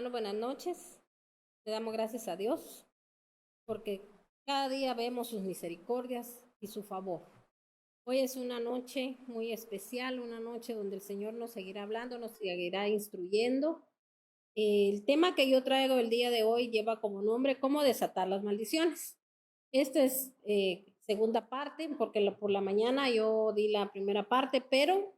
Hermanos, buenas noches. Le damos gracias a Dios porque cada día vemos sus misericordias y su favor. Hoy es una noche muy especial, una noche donde el Señor nos seguirá hablando, nos seguirá instruyendo. El tema que yo traigo el día de hoy lleva como nombre cómo desatar las maldiciones. Esta es segunda parte porque por la mañana yo di la primera parte, pero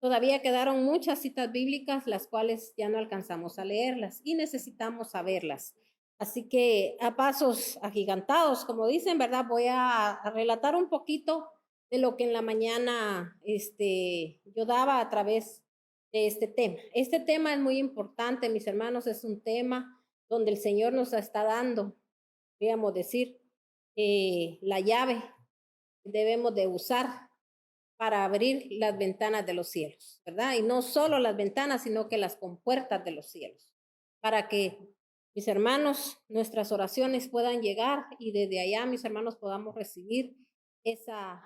todavía quedaron muchas citas bíblicas, las cuales ya no alcanzamos a leerlas y necesitamos saberlas. Así que a pasos agigantados, como dicen, ¿verdad? Voy a relatar un poquito de lo que en la mañana yo daba a través de este tema. Este tema es muy importante, mis hermanos, es un tema donde el Señor nos está dando, podríamos decir, la llave que debemos de usar para abrir las ventanas de los cielos, ¿verdad? Y no solo las ventanas, sino que las compuertas de los cielos, para que mis hermanos, nuestras oraciones puedan llegar y desde allá, mis hermanos, podamos recibir esas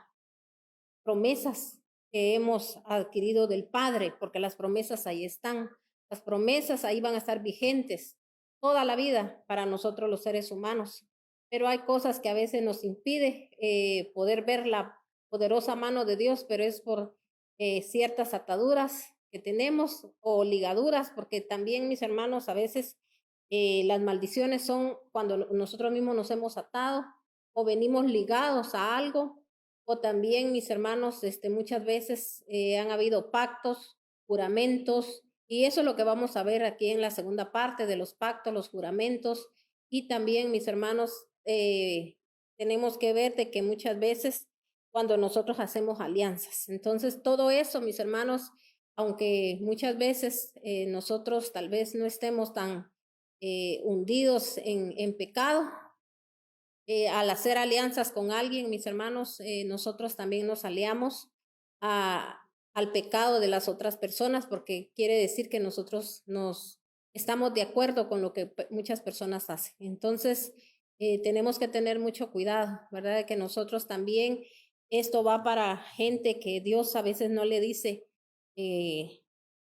promesas que hemos adquirido del Padre, porque las promesas ahí están, las promesas ahí van a estar vigentes toda la vida para nosotros los seres humanos, pero hay cosas que a veces nos impide poder ver la poderosa mano de Dios, pero es por ciertas ataduras que tenemos o ligaduras, porque también, mis hermanos, a veces las maldiciones son cuando nosotros mismos nos hemos atado o venimos ligados a algo, o también, mis hermanos, muchas veces han habido pactos, juramentos, y eso es lo que vamos a ver aquí en la segunda parte de los pactos, los juramentos, y también, mis hermanos, tenemos que ver de que muchas veces cuando nosotros hacemos alianzas. Entonces, todo eso, mis hermanos, aunque muchas veces nosotros tal vez no estemos tan hundidos en pecado, al hacer alianzas con alguien, mis hermanos, nosotros también nos aliamos al pecado de las otras personas, porque quiere decir que nosotros nos estamos de acuerdo con lo que muchas personas hacen. Entonces, tenemos que tener mucho cuidado, ¿verdad? De que nosotros también, esto va para gente que Dios a veces no le dice que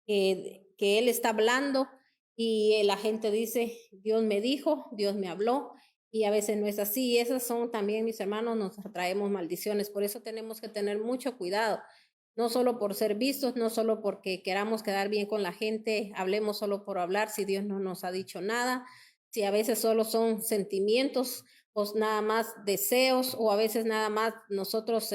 Él está hablando y la gente dice, Dios me dijo, Dios me habló, y a veces no es así. Y esas son también, mis hermanos, nos atraemos maldiciones. Por eso tenemos que tener mucho cuidado, no solo por ser vistos, no solo porque queramos quedar bien con la gente, hablemos solo por hablar, si Dios no nos ha dicho nada, si a veces solo son sentimientos o nada más deseos, o a veces nada más nosotros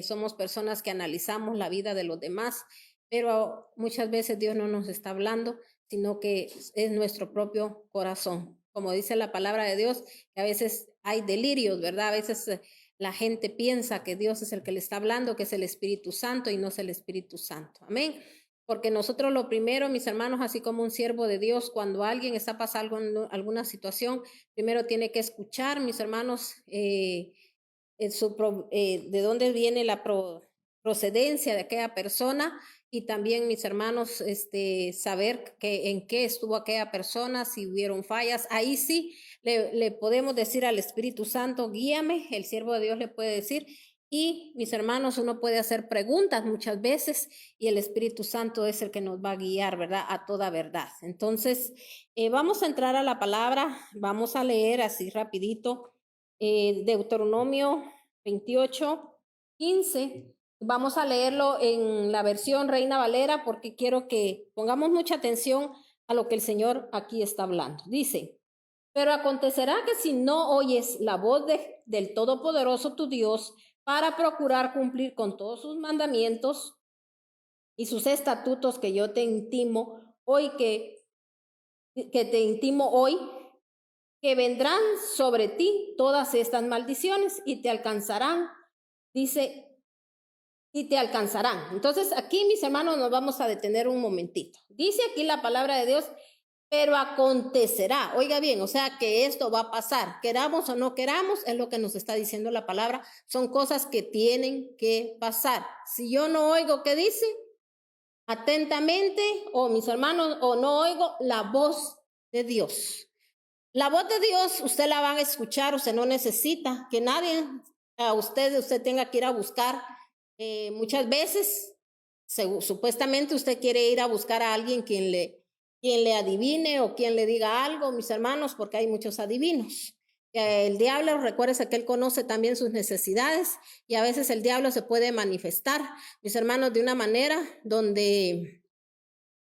somos personas que analizamos la vida de los demás, pero muchas veces Dios no nos está hablando, sino que es nuestro propio corazón. Como dice la palabra de Dios, que a veces hay delirios, ¿verdad? A veces la gente piensa que Dios es el que le está hablando, que es el Espíritu Santo y no es el Espíritu Santo. Amén. Porque nosotros lo primero, mis hermanos, así como un siervo de Dios, cuando alguien está pasando alguna situación, primero tiene que escuchar, mis hermanos, de dónde viene la procedencia de aquella persona, y también, mis hermanos, saber que en qué estuvo aquella persona, si hubieron fallas. Ahí sí le podemos decir al Espíritu Santo, guíame, el siervo de Dios le puede decir. Y, mis hermanos, uno puede hacer preguntas muchas veces y el Espíritu Santo es el que nos va a guiar, ¿verdad? A toda verdad. Entonces, vamos a entrar a la palabra, vamos a leer así rapidito, Deuteronomio 28:15. Vamos a leerlo en la versión Reina Valera porque quiero que pongamos mucha atención a lo que el Señor aquí está hablando. Dice, pero acontecerá que si no oyes la voz del Todopoderoso tu Dios para procurar cumplir con todos sus mandamientos y sus estatutos que yo te intimo hoy, que te intimo hoy, que vendrán sobre ti todas estas maldiciones y te alcanzarán, dice, y te alcanzarán. Entonces aquí, mis hermanos, nos vamos a detener un momentito. Dice aquí la palabra de Dios, pero acontecerá. Oiga bien, o sea que esto va a pasar, queramos o no queramos, es lo que nos está diciendo la palabra. Son cosas que tienen que pasar. Si yo no oigo qué dice atentamente, o mis hermanos, o no oigo la voz de Dios. La voz de Dios usted la va a escuchar, usted no necesita que nadie a usted tenga que ir a buscar. Muchas veces, supuestamente usted quiere ir a buscar a alguien quien le quien le adivine o quien le diga algo, mis hermanos, porque hay muchos adivinos. El diablo, recuérdese que él conoce también sus necesidades y a veces el diablo se puede manifestar, mis hermanos, de una manera donde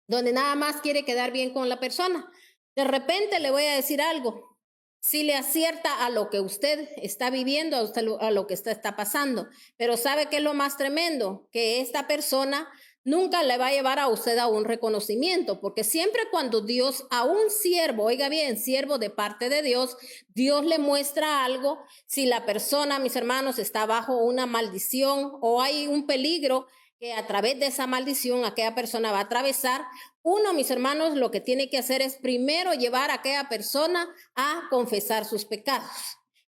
nada más quiere quedar bien con la persona. De repente le voy a decir algo, si le acierta a lo que usted está viviendo, a lo que usted está pasando, pero ¿sabe qué es lo más tremendo? Que esta persona nunca le va a llevar a usted a un reconocimiento, porque siempre cuando Dios a un siervo, oiga bien, siervo de parte de Dios, Dios le muestra algo, si la persona, mis hermanos, está bajo una maldición o hay un peligro que a través de esa maldición aquella persona va a atravesar, uno, mis hermanos, lo que tiene que hacer es primero llevar a aquella persona a confesar sus pecados,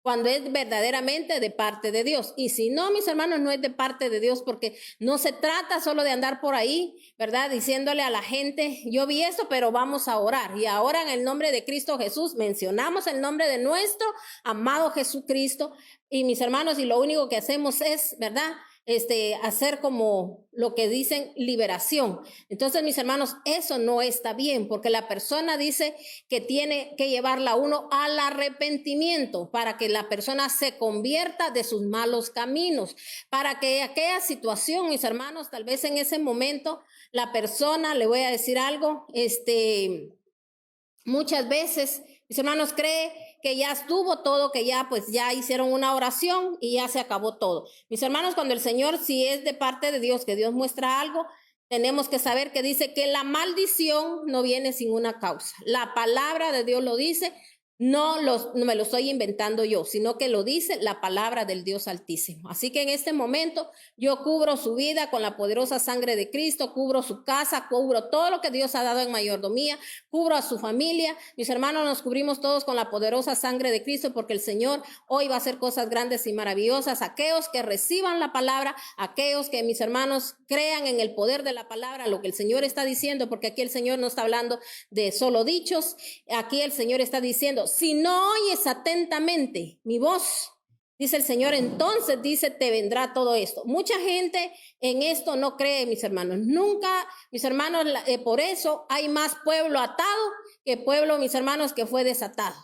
cuando es verdaderamente de parte de Dios. Y si no, mis hermanos, no es de parte de Dios, porque no se trata solo de andar por ahí, ¿verdad? Diciéndole a la gente, yo vi esto, pero vamos a orar. Y ahora en el nombre de Cristo Jesús, mencionamos el nombre de nuestro amado Jesucristo. Y mis hermanos, y lo único que hacemos es, ¿verdad?, hacer como lo que dicen liberación. Entonces, mis hermanos, eso no está bien, porque la persona dice que tiene que llevarla a uno al arrepentimiento para que la persona se convierta de sus malos caminos, para que aquella situación, mis hermanos, tal vez en ese momento la persona, le voy a decir algo, muchas veces, mis hermanos, cree que ya estuvo todo, que ya pues ya hicieron una oración y ya se acabó todo. Mis hermanos, cuando el Señor, si es de parte de Dios, que Dios muestra algo, tenemos que saber que dice que la maldición no viene sin una causa. La palabra de Dios lo dice, no me lo estoy inventando yo, sino que lo dice la palabra del Dios Altísimo. Así que en este momento yo cubro su vida con la poderosa sangre de Cristo, cubro su casa, cubro todo lo que Dios ha dado en mayordomía, cubro a su familia. Mis hermanos, nos cubrimos todos con la poderosa sangre de Cristo, porque el Señor hoy va a hacer cosas grandes y maravillosas. Aquellos que reciban la palabra, aquellos que, mis hermanos, crean en el poder de la palabra, lo que el Señor está diciendo, porque aquí el Señor no está hablando de solo dichos, aquí el Señor está diciendo, si no oyes atentamente mi voz, dice el Señor, entonces, dice, te vendrá todo esto. Mucha gente en esto no cree, mis hermanos. Nunca, mis hermanos, por eso hay más pueblo atado que pueblo, mis hermanos, que fue desatado,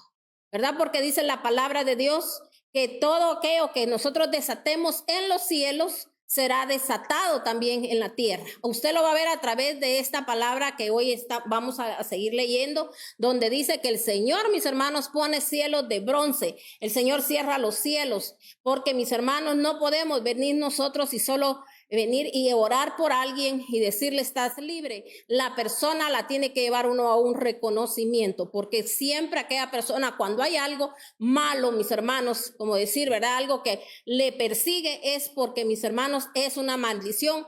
¿verdad? Porque dice la palabra de Dios que todo aquello que nosotros desatemos en los cielos será desatado también en la tierra. Usted lo va a ver a través de esta palabra que hoy vamos a seguir leyendo, donde dice que el Señor, mis hermanos, pone cielos de bronce. El Señor cierra los cielos, porque, mis hermanos, no podemos venir nosotros y solo venir y orar por alguien y decirle estás libre. La persona la tiene que llevar uno a un reconocimiento, porque siempre aquella persona, cuando hay algo malo, mis hermanos, como decir, ¿verdad?, algo que le persigue, es porque, mis hermanos, es una maldición,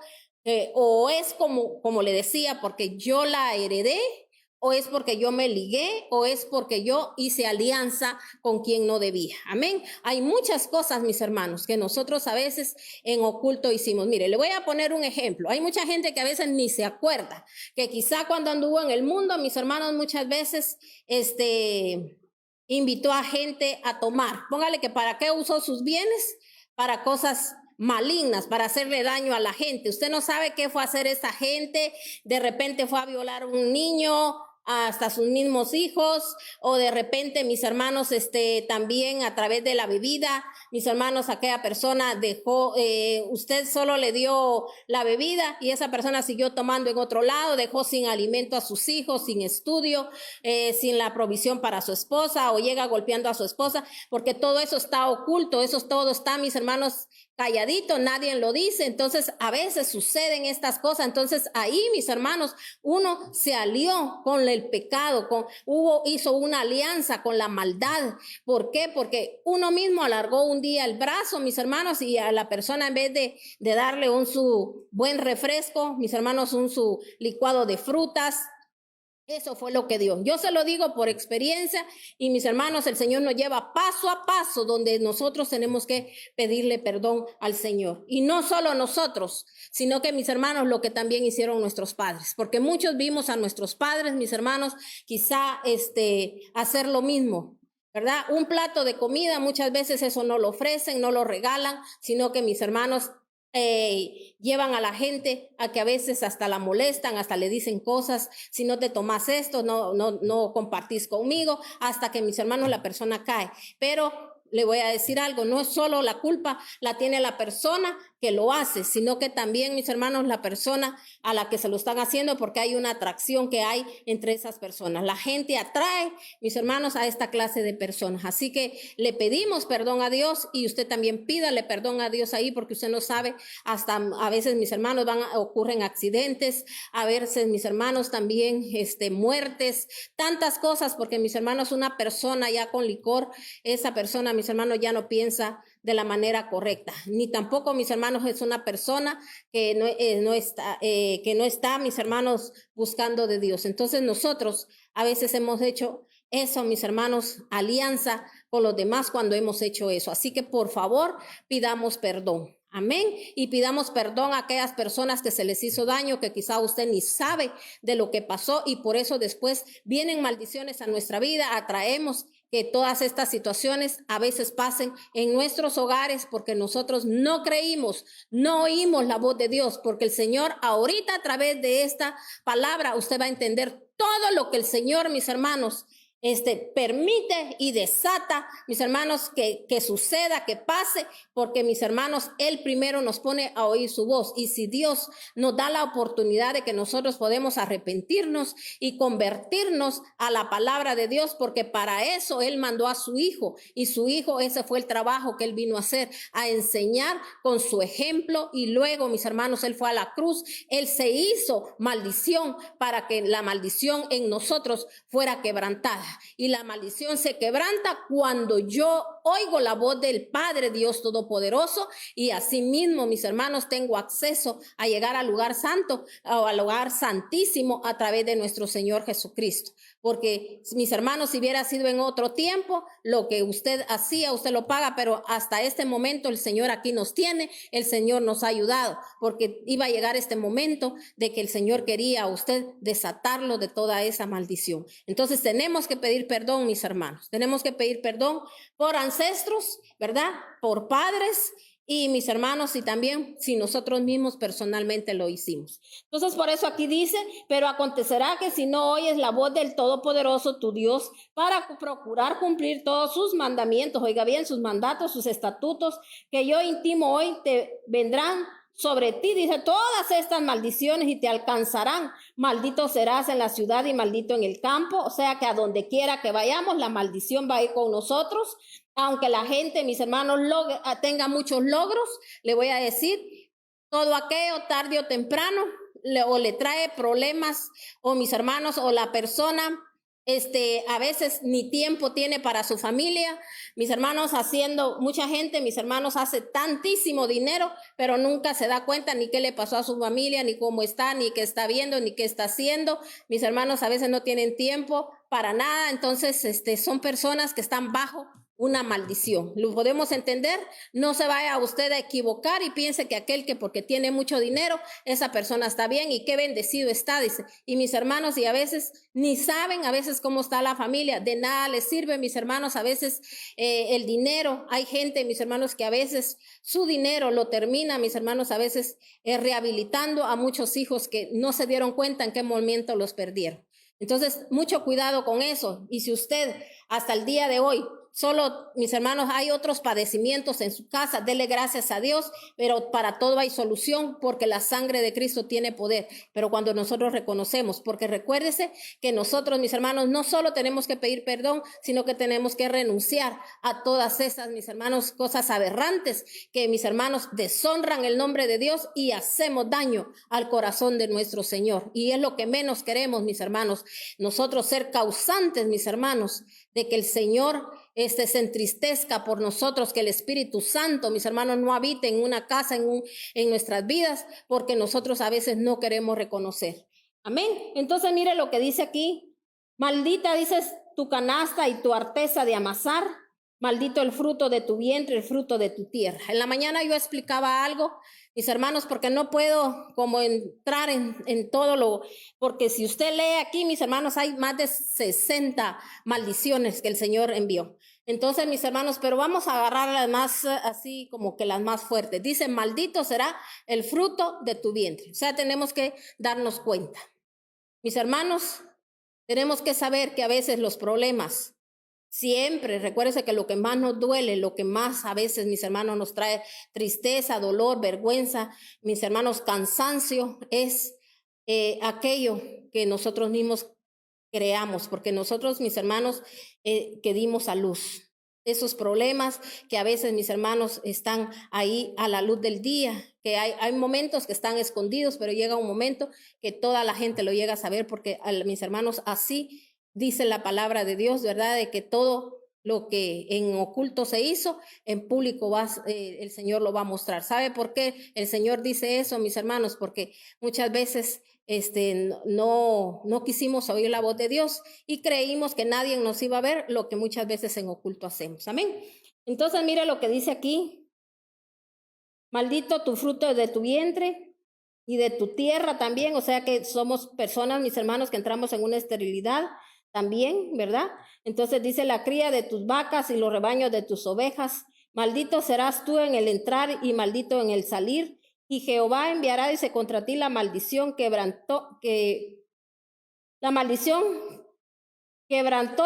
o es como le decía, porque yo la heredé, o es porque yo me ligué, o es porque yo hice alianza con quien no debía. Amén. Hay muchas cosas, mis hermanos, que nosotros a veces en oculto hicimos. Mire, le voy a poner un ejemplo. Hay mucha gente que a veces ni se acuerda, que quizá cuando anduvo en el mundo, mis hermanos, muchas veces, invitó a gente a tomar. Póngale que para qué usó sus bienes, para cosas malignas, para hacerle daño a la gente. Usted no sabe qué fue a hacer esa gente. De repente fue a violar a un niño, hasta sus mismos hijos, o de repente, mis hermanos, también a través de la bebida, mis hermanos, aquella persona dejó, usted solo le dio la bebida y esa persona siguió tomando en otro lado, dejó sin alimento a sus hijos, sin estudio, sin la provisión para su esposa, o llega golpeando a su esposa, porque todo eso está oculto, eso todo está, mis hermanos, calladito, nadie lo dice. Entonces a veces suceden estas cosas. Entonces ahí, mis hermanos, uno se alió con el pecado, hizo una alianza con la maldad. ¿Por qué? Porque uno mismo alargó un día el brazo, mis hermanos, y a la persona, en vez de darle su buen refresco, mis hermanos, su licuado de frutas, eso fue lo que dio. Yo se lo digo por experiencia, y, mis hermanos, el Señor nos lleva paso a paso donde nosotros tenemos que pedirle perdón al Señor. Y no solo nosotros, sino que, mis hermanos, lo que también hicieron nuestros padres, porque muchos vimos a nuestros padres, mis hermanos, quizá hacer lo mismo, ¿verdad? Un plato de comida, muchas veces eso no lo ofrecen, no lo regalan, sino que, mis hermanos, llevan a la gente a que a veces hasta la molestan, hasta le dicen cosas, si no te tomas esto, no compartís conmigo, hasta que mis hermanos la persona cae. Pero le voy a decir algo, no es solo la culpa la tiene la persona que lo hace, sino que también, mis hermanos, la persona a la que se lo están haciendo, porque hay una atracción que hay entre esas personas. La gente atrae, mis hermanos, a esta clase de personas. Así que le pedimos perdón a Dios y usted también pídale perdón a Dios ahí, porque usted no sabe, hasta a veces, mis hermanos, ocurren accidentes, a veces, mis hermanos, también muertes, tantas cosas, porque, mis hermanos, una persona ya con licor, esa persona, mis hermanos, ya no piensa de la manera correcta, ni tampoco, mis hermanos, es una persona que no está, mis hermanos, buscando de Dios. Entonces nosotros a veces hemos hecho eso, mis hermanos, alianza con los demás cuando hemos hecho eso. Así que por favor pidamos perdón. Amén. Y pidamos perdón a aquellas personas que se les hizo daño, que quizá usted ni sabe de lo que pasó y por eso después vienen maldiciones a nuestra vida, atraemos que todas estas situaciones a veces pasen en nuestros hogares porque nosotros no creímos, no oímos la voz de Dios, porque el Señor ahorita a través de esta palabra usted va a entender todo lo que el Señor, mis hermanos, permite y desata, mis hermanos, que suceda, que pase, porque, mis hermanos, Él primero nos pone a oír su voz. Y si Dios nos da la oportunidad de que nosotros podemos arrepentirnos y convertirnos a la palabra de Dios, porque para eso Él mandó a su Hijo, y su Hijo, ese fue el trabajo que Él vino a hacer, a enseñar con su ejemplo. Y luego, mis hermanos, Él fue a la cruz, Él se hizo maldición para que la maldición en nosotros fuera quebrantada. Y la maldición se quebranta cuando yo oigo la voz del Padre Dios Todopoderoso, y asimismo, mis hermanos, tengo acceso a llegar al lugar santo o al lugar santísimo a través de nuestro Señor Jesucristo. Porque, mis hermanos, si hubiera sido en otro tiempo, lo que usted hacía, usted lo paga, pero hasta este momento el Señor aquí nos tiene, el Señor nos ha ayudado, porque iba a llegar este momento de que el Señor quería a usted desatarlo de toda esa maldición. Entonces tenemos que pedir perdón, mis hermanos, tenemos que pedir perdón por ancestros, ¿verdad? Por padres, y, mis hermanos, y también si nosotros mismos personalmente lo hicimos. Entonces, por eso aquí dice, pero acontecerá que si no oyes la voz del Todopoderoso, tu Dios, para procurar cumplir todos sus mandamientos, oiga bien, sus mandatos, sus estatutos, que yo intimo hoy, te vendrán sobre ti, dice, todas estas maldiciones y te alcanzarán. Maldito serás en la ciudad y maldito en el campo. O sea que a donde quiera que vayamos, la maldición va a ir con nosotros. Aunque la gente, mis hermanos, tenga muchos logros, le voy a decir, todo aquello tarde o temprano le trae problemas, o, mis hermanos, o la persona a veces ni tiempo tiene para su familia. Mis hermanos, haciendo mucha gente, mis hermanos, hace tantísimo dinero, pero nunca se da cuenta ni qué le pasó a su familia, ni cómo está, ni qué está viendo, ni qué está haciendo. Mis hermanos a veces no tienen tiempo para nada. Entonces, son personas que están bajo una maldición. ¿Lo podemos entender? No se vaya usted a equivocar y piense que aquel que porque tiene mucho dinero, esa persona está bien y qué bendecido está, dice. Y, mis hermanos, y a veces ni saben a veces cómo está la familia, de nada les sirve, mis hermanos, a veces el dinero. Hay gente, mis hermanos, que a veces su dinero lo termina, mis hermanos, a veces rehabilitando a muchos hijos que no se dieron cuenta en qué momento los perdieron. Entonces, mucho cuidado con eso. Y si usted hasta el día de hoy solo, mis hermanos, hay otros padecimientos en su casa, dele gracias a Dios, pero para todo hay solución, porque la sangre de Cristo tiene poder. Pero cuando nosotros reconocemos, porque recuérdese que nosotros, mis hermanos, no solo tenemos que pedir perdón, sino que tenemos que renunciar a todas esas, mis hermanos, cosas aberrantes que, mis hermanos, deshonran el nombre de Dios y hacemos daño al corazón de nuestro Señor. Y es lo que menos queremos, mis hermanos, nosotros ser causantes, mis hermanos, de que el Señor se entristezca por nosotros, que el Espíritu Santo, mis hermanos, no habite en una casa, en nuestras vidas, porque nosotros a veces no queremos reconocer. Amén. Entonces, mire lo que dice aquí. Maldita, dices, tu canasta y tu arteza de amasar. Maldito el fruto de tu vientre, el fruto de tu tierra. En la mañana yo explicaba algo, mis hermanos, porque no puedo como entrar en todo lo, porque si usted lee aquí, mis hermanos, hay más de 60 maldiciones que el Señor envió. Entonces, mis hermanos, pero vamos a agarrar las más, así como que las más fuertes. Dice, maldito será el fruto de tu vientre. O sea, tenemos que darnos cuenta. Mis hermanos, tenemos que saber que a veces los problemas, siempre, recuérdense que lo que más nos duele, lo que más a veces, mis hermanos, nos trae tristeza, dolor, vergüenza, mis hermanos, cansancio, es aquello que nosotros mismos creamos, porque nosotros, mis hermanos, que dimos a luz. Esos problemas que a veces, mis hermanos, están ahí a la luz del día, que hay momentos que están escondidos, pero llega un momento que toda la gente lo llega a saber, porque mis hermanos, así dice la palabra de Dios, ¿verdad? De que todo lo que en oculto se hizo, en público el Señor lo va a mostrar. ¿Sabe por qué el Señor dice eso, mis hermanos? Porque muchas veces no quisimos oír la voz de Dios y creímos que nadie nos iba a ver lo que muchas veces en oculto hacemos. Amén. Entonces, mire lo que dice aquí. Maldito tu fruto de tu vientre y de tu tierra también. O sea que somos personas, mis hermanos, que entramos en una esterilidad también, ¿verdad? Entonces dice la cría de tus vacas y los rebaños de tus ovejas. Maldito serás tú en el entrar y maldito en el salir. Y Jehová enviará, dice, contra ti la maldición quebrantó,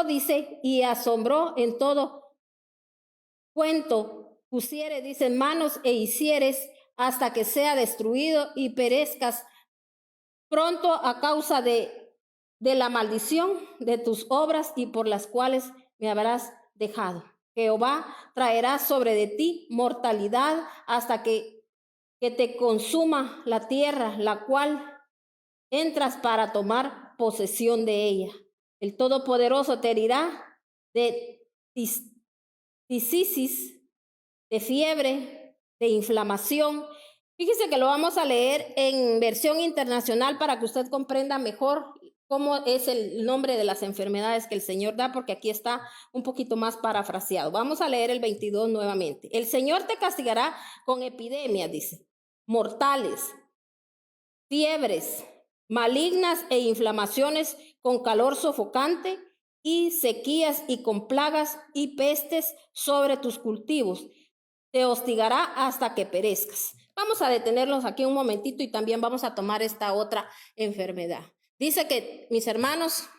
dice, y asombró en todo cuento pusiere, dice, manos e hicieres hasta que sea destruido y perezcas pronto a causa de la maldición de tus obras y por las cuales me habrás dejado. Jehová traerá sobre de ti mortalidad hasta que te consuma la tierra, la cual entras para tomar posesión de ella. El Todopoderoso te herirá de tisisis, de fiebre, de inflamación. Fíjese que lo vamos a leer en versión internacional para que usted comprenda mejor cómo es el nombre de las enfermedades que el Señor da, porque aquí está un poquito más parafraseado. Vamos a leer el 22 nuevamente. El Señor te castigará con epidemias, dice, mortales, fiebres, malignas e inflamaciones con calor sofocante y sequías y con plagas y pestes sobre tus cultivos. Te hostigará hasta que perezcas. Vamos a detenerlos aquí un momentito y también vamos a tomar esta otra enfermedad. Dice que, mis hermanos,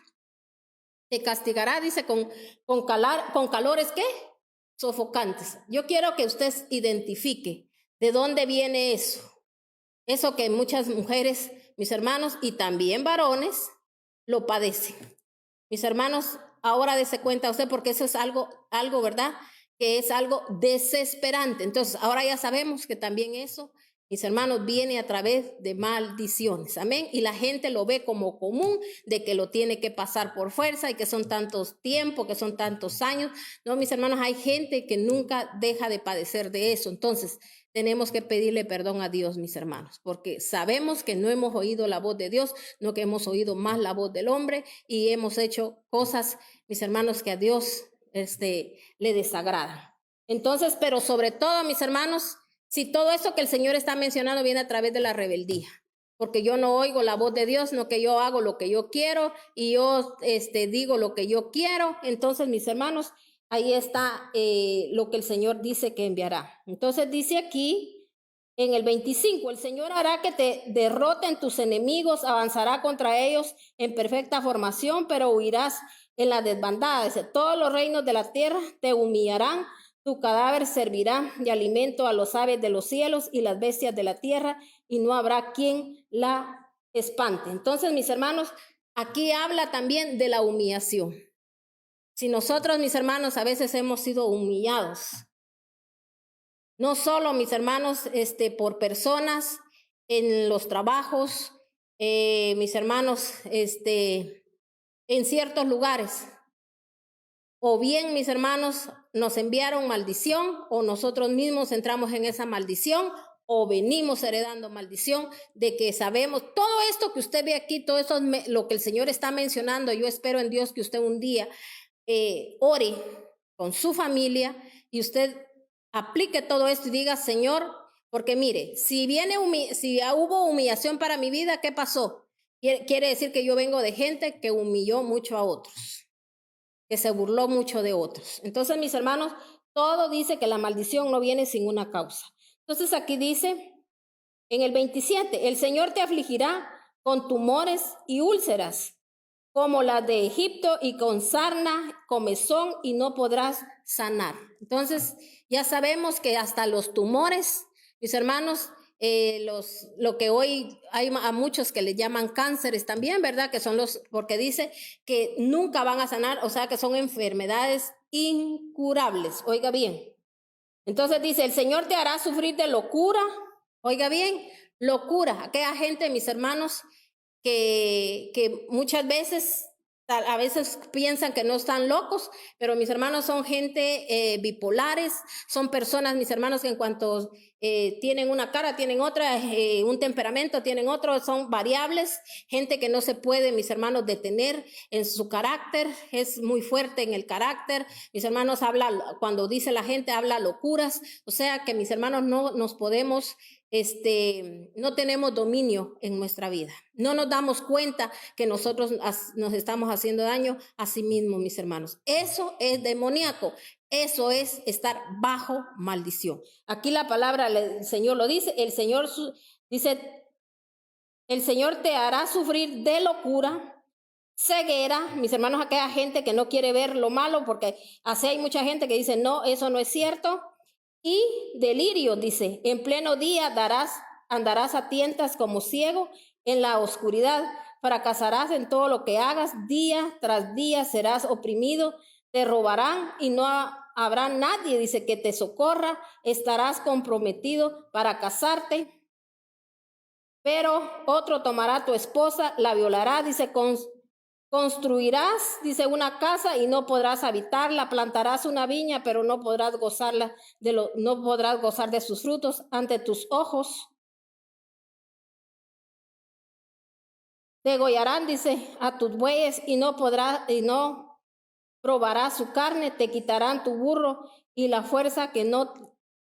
te castigará, dice, con calores, ¿qué? Sofocantes. Yo quiero que usted identifique de dónde viene eso. Eso que muchas mujeres, mis hermanos, y también varones, lo padecen. Mis hermanos, ahora dése cuenta usted, porque eso es algo, ¿verdad? Que es algo desesperante. Entonces, ahora ya sabemos que también eso, mis hermanos, viene a través de maldiciones. Amén. Y la gente lo ve como común, de que lo tiene que pasar por fuerza y que son tantos tiempos, que son tantos años. No, mis hermanos, hay gente que nunca deja de padecer de eso. Entonces, tenemos que pedirle perdón a Dios, mis hermanos, porque sabemos que no hemos oído la voz de Dios, no que hemos oído más la voz del hombre y hemos hecho cosas, mis hermanos, que a Dios le desagradan. Entonces, pero sobre todo, mis hermanos, si todo eso que el Señor está mencionando viene a través de la rebeldía, porque yo no oigo la voz de Dios, no que yo hago lo que yo quiero y yo digo lo que yo quiero, entonces, mis hermanos, ahí está lo que el Señor dice que enviará. Entonces dice aquí en el 25, el Señor hará que te derroten tus enemigos, avanzará contra ellos en perfecta formación, pero huirás en la desbandada. Dice, todos los reinos de la tierra te humillarán, tu cadáver servirá de alimento a los aves de los cielos y las bestias de la tierra, y no habrá quien la espante. Entonces, mis hermanos, aquí habla también de la humillación. Si nosotros, mis hermanos, a veces hemos sido humillados, no solo, mis hermanos, por personas en los trabajos, mis hermanos, en ciertos lugares, o bien, mis hermanos, nos enviaron maldición, o nosotros mismos entramos en esa maldición, o venimos heredando maldición, de que sabemos, todo esto que usted ve aquí, todo eso es lo que el Señor está mencionando. Yo espero en Dios que usted un día ore con su familia y usted aplique todo esto y diga, Señor, porque mire, si hubo humillación para mi vida, ¿qué pasó? Quiere decir que yo vengo de gente que humilló mucho a otros. que se burló mucho de otros. Entonces, mis hermanos, todo dice que la maldición no viene sin una causa. Entonces, aquí dice, en el 27, el Señor te afligirá con tumores y úlceras, como las de Egipto, y con sarna, comezón, y no podrás sanar. Entonces, ya sabemos que hasta los tumores, mis hermanos, lo que hoy hay a muchos que le llaman cánceres también, ¿verdad? Que son porque dice que nunca van a sanar, o sea que son enfermedades incurables. Oiga bien. Entonces dice, el Señor te hará sufrir de locura. Oiga bien, locura. Aquella gente, mis hermanos, que muchas veces, a veces piensan que no están locos, pero mis hermanos son gente bipolares, son personas, mis hermanos, que en cuanto tienen una cara, tienen otra, un temperamento, tienen otro, son variables, gente que no se puede, mis hermanos, detener en su carácter, es muy fuerte en el carácter, mis hermanos, cuando dice la gente, habla locuras, o sea que mis hermanos no nos podemos no tenemos dominio en nuestra vida. No nos damos cuenta que nosotros nos estamos haciendo daño a sí mismos, mis hermanos. Eso es demoníaco. Eso es estar bajo maldición. Aquí la palabra, el Señor lo dice. El Señor dice, el Señor te hará sufrir de locura, ceguera, mis hermanos, aquella gente que no quiere ver lo malo, porque así hay mucha gente que dice, no, eso no es cierto. Y delirio, dice, en pleno día andarás a tientas como ciego en la oscuridad, fracasarás en todo lo que hagas, día tras día serás oprimido, te robarán y no habrá nadie, dice, que te socorra, estarás comprometido para casarte, pero otro tomará tu esposa, la violará, dice, construirás, dice, una casa y no podrás habitarla, plantarás una viña, pero no podrás no podrás gozar de sus frutos ante tus ojos. Degollarán, dice, a tus bueyes y no probarás su carne, te quitarán tu burro y la fuerza que no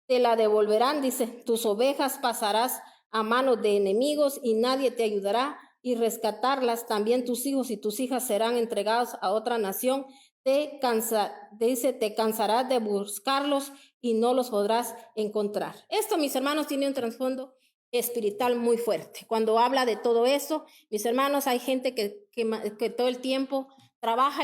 te la devolverán, dice, tus ovejas pasarás a manos de enemigos y nadie te ayudará y rescatarlas. También tus hijos y tus hijas serán entregados a otra nación. Te cansarás de buscarlos y no los podrás encontrar. Esto, mis hermanos, tiene un trasfondo espiritual muy fuerte. Cuando habla de todo eso, mis hermanos, hay gente que todo el tiempo trabaja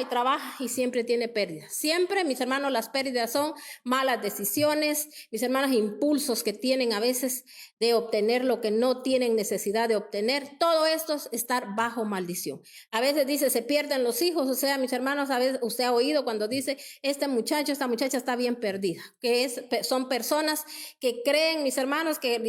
y siempre tiene pérdidas. Siempre, mis hermanos, las pérdidas son malas decisiones, mis hermanos, impulsos que tienen a veces de obtener lo que no tienen necesidad de obtener. Todo esto es estar bajo maldición. A veces dice, se pierden los hijos, o sea, mis hermanos, a veces usted ha oído cuando dice, esta muchacha está bien perdida, son personas que creen, mis hermanos, que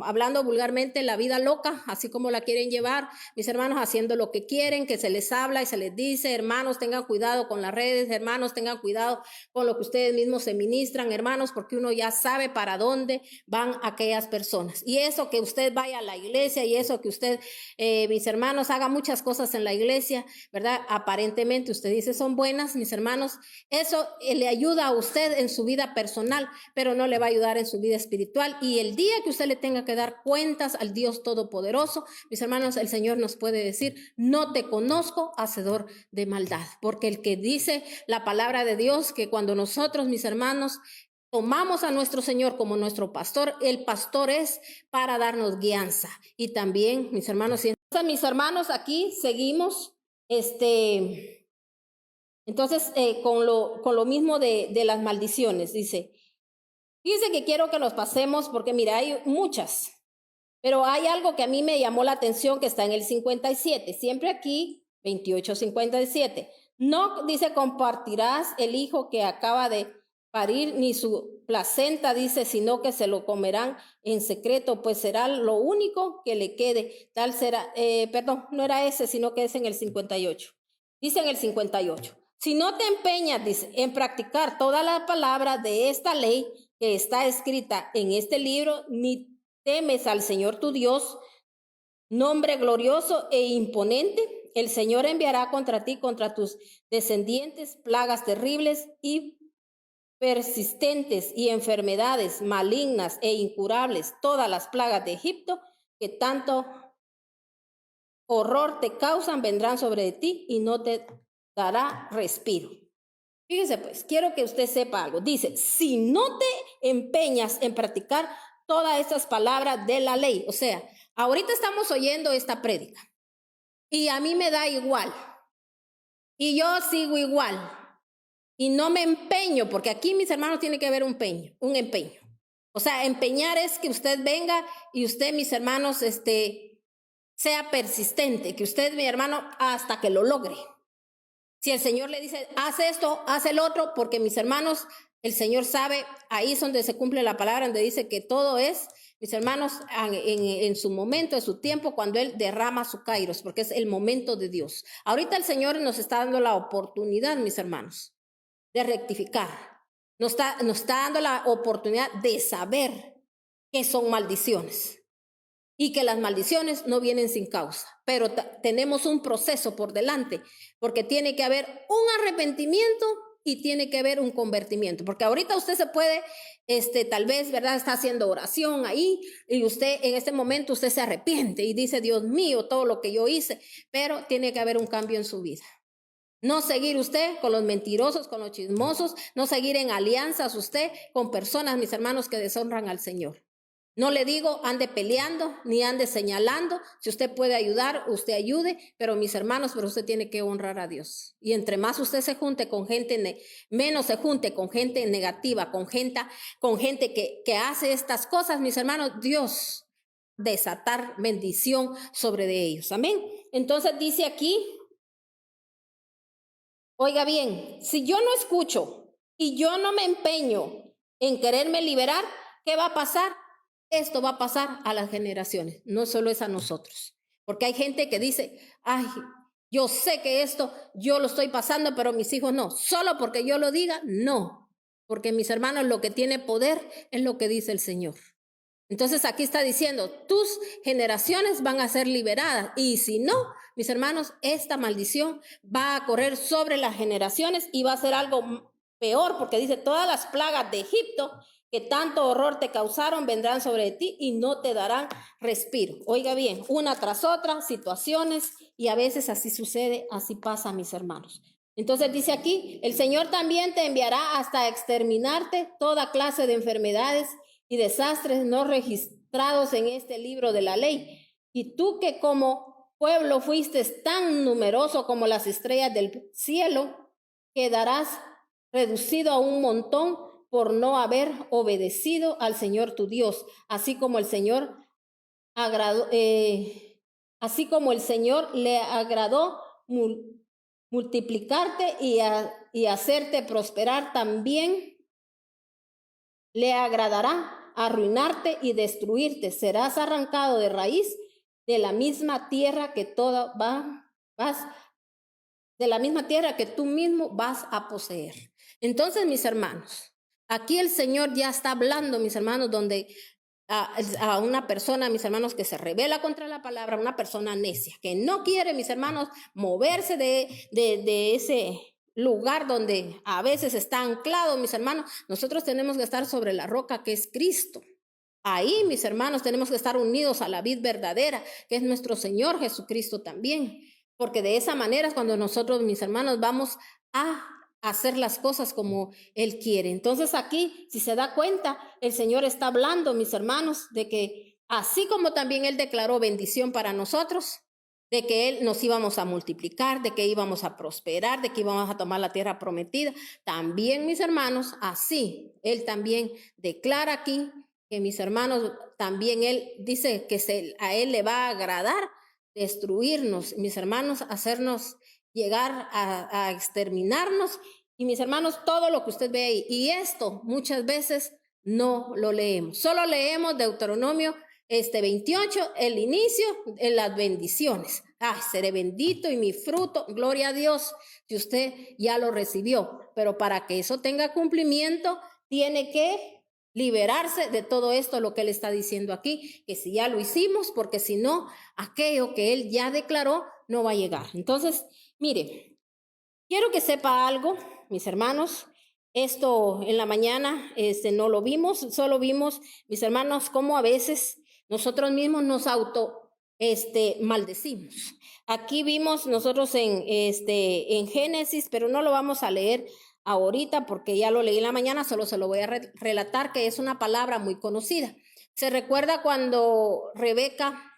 hablando vulgarmente, la vida loca, así como la quieren llevar, mis hermanos, haciendo lo que quieren, que se les habla y se les dice, hermanos, tengan cuidado con las redes, hermanos, tengan cuidado con lo que ustedes mismos se ministran, hermanos, porque uno ya sabe para dónde van aquellas personas. Y eso que usted vaya a la iglesia y eso que usted, mis hermanos, haga muchas cosas en la iglesia, ¿verdad? Aparentemente usted dice son buenas, mis hermanos, eso le ayuda a usted en su vida personal, pero no le va a ayudar en su vida espiritual. Y el día que usted le tenga que dar cuentas al Dios Todopoderoso, mis hermanos, el Señor nos puede decir, no te conozco, hacedor de maldad, porque el que dice la palabra de Dios, que cuando nosotros, mis hermanos, tomamos a nuestro Señor como nuestro pastor, el pastor es para darnos guianza. Y también, mis hermanos, aquí seguimos, entonces, con lo mismo de las maldiciones, dice que quiero que los pasemos porque mira, hay muchas, pero hay algo que a mí me llamó la atención que está en el 57, siempre aquí, 28:57. No, dice, compartirás el hijo que acaba de parir, ni su placenta, dice, sino que se lo comerán en secreto, pues será lo único que le quede. Tal será, perdón, no era ese, sino que es en el 58. Dice en el 58. Si no te empeñas, dice, en practicar toda la palabra de esta ley que está escrita en este libro, ni temes al Señor tu Dios, nombre glorioso e imponente, el Señor enviará contra ti, contra tus descendientes, plagas terribles y persistentes y enfermedades malignas e incurables, todas las plagas de Egipto que tanto horror te causan vendrán sobre ti y no te dará respiro. Fíjese pues, quiero que usted sepa algo. Dice, si no te empeñas en practicar todas estas palabras de la ley, o sea, ahorita estamos oyendo esta prédica y a mí me da igual y yo sigo igual y no me empeño, porque aquí mis hermanos tiene que haber un empeño. O sea, empeñar es que usted venga y usted, mis hermanos, sea persistente, que usted, mi hermano, hasta que lo logre. Si el Señor le dice, haz esto, haz el otro, porque mis hermanos, el Señor sabe, ahí es donde se cumple la palabra, donde dice que todo es, mis hermanos, en su momento, en su tiempo, cuando Él derrama su kairos, porque es el momento de Dios. Ahorita el Señor nos está dando la oportunidad, mis hermanos, de rectificar. Nos está dando la oportunidad de saber qué son maldiciones. Y que las maldiciones no vienen sin causa, pero tenemos un proceso por delante, porque tiene que haber un arrepentimiento y tiene que haber un convertimiento, porque ahorita usted se puede, tal vez, ¿verdad? Está haciendo oración ahí y usted en este momento usted se arrepiente y dice, Dios mío, todo lo que yo hice, pero tiene que haber un cambio en su vida. No seguir usted con los mentirosos, con los chismosos, no seguir en alianzas usted con personas, mis hermanos, que deshonran al Señor. No le digo ande peleando ni ande señalando. Si usted puede ayudar, usted ayude, pero mis hermanos, pero usted tiene que honrar a Dios. Y entre más usted se junte con gente, menos se junte con gente negativa, con gente que hace estas cosas, mis hermanos, Dios desatar bendición sobre de ellos. Amén. Entonces dice aquí, oiga bien, si yo no escucho y yo no me empeño en quererme liberar, ¿qué va a pasar? Esto va a pasar a las generaciones, no solo es a nosotros. Porque hay gente que dice, ay, yo sé que esto yo lo estoy pasando, pero mis hijos no. Solo porque yo lo diga, no. Porque mis hermanos, lo que tiene poder es lo que dice el Señor. Entonces aquí está diciendo, tus generaciones van a ser liberadas. Y si no, mis hermanos, esta maldición va a correr sobre las generaciones y va a ser algo peor, porque dice, todas las plagas de Egipto que tanto horror te causaron vendrán sobre ti y no te darán respiro. Oiga bien, una tras otra, situaciones, y a veces así sucede, así pasa, mis hermanos. Entonces dice aquí, el Señor también te enviará hasta exterminarte toda clase de enfermedades y desastres no registrados en este libro de la ley. Y tú que como pueblo fuiste tan numeroso como las estrellas del cielo, quedarás reducido a un montón por no haber obedecido al Señor tu Dios, así como el Señor le agradó multiplicarte y hacerte prosperar, también le agradará arruinarte y destruirte. Serás arrancado de raíz de la misma tierra que de la misma tierra que tú mismo vas a poseer. Entonces, mis hermanos, aquí el Señor ya está hablando, mis hermanos, donde a una persona, mis hermanos, que se rebela contra la palabra, una persona necia, que no quiere, mis hermanos, moverse de ese lugar donde a veces está anclado, mis hermanos. Nosotros tenemos que estar sobre la roca que es Cristo. Ahí, mis hermanos, tenemos que estar unidos a la vid verdadera, que es nuestro Señor Jesucristo también. Porque de esa manera es cuando nosotros, mis hermanos, vamos a hacer las cosas como Él quiere. Entonces aquí, si se da cuenta, el Señor está hablando, mis hermanos, de que así como también Él declaró bendición para nosotros, de que Él nos íbamos a multiplicar, de que íbamos a prosperar, de que íbamos a tomar la tierra prometida, también, mis hermanos, así Él también declara aquí que, mis hermanos, también Él dice que a Él le va a agradar destruirnos, mis hermanos, hacernos llegar a exterminarnos. Y mis hermanos, todo lo que usted ve ahí, y esto muchas veces no lo leemos, solo leemos Deuteronomio 28, el inicio de las bendiciones. Seré bendito y mi fruto, gloria a Dios, si usted ya lo recibió, pero para que eso tenga cumplimiento, tiene que liberarse de todo esto, lo que Él está diciendo aquí, que si ya lo hicimos, porque si no, aquello que Él ya declaró no va a llegar. Entonces, mire, quiero que sepa algo, mis hermanos. Esto en la mañana no lo vimos, solo vimos, mis hermanos, cómo a veces nosotros mismos nos maldecimos. Aquí vimos nosotros en Génesis, pero no lo vamos a leer ahorita porque ya lo leí en la mañana, solo se lo voy a relatar, que es una palabra muy conocida. Se recuerda cuando Rebeca,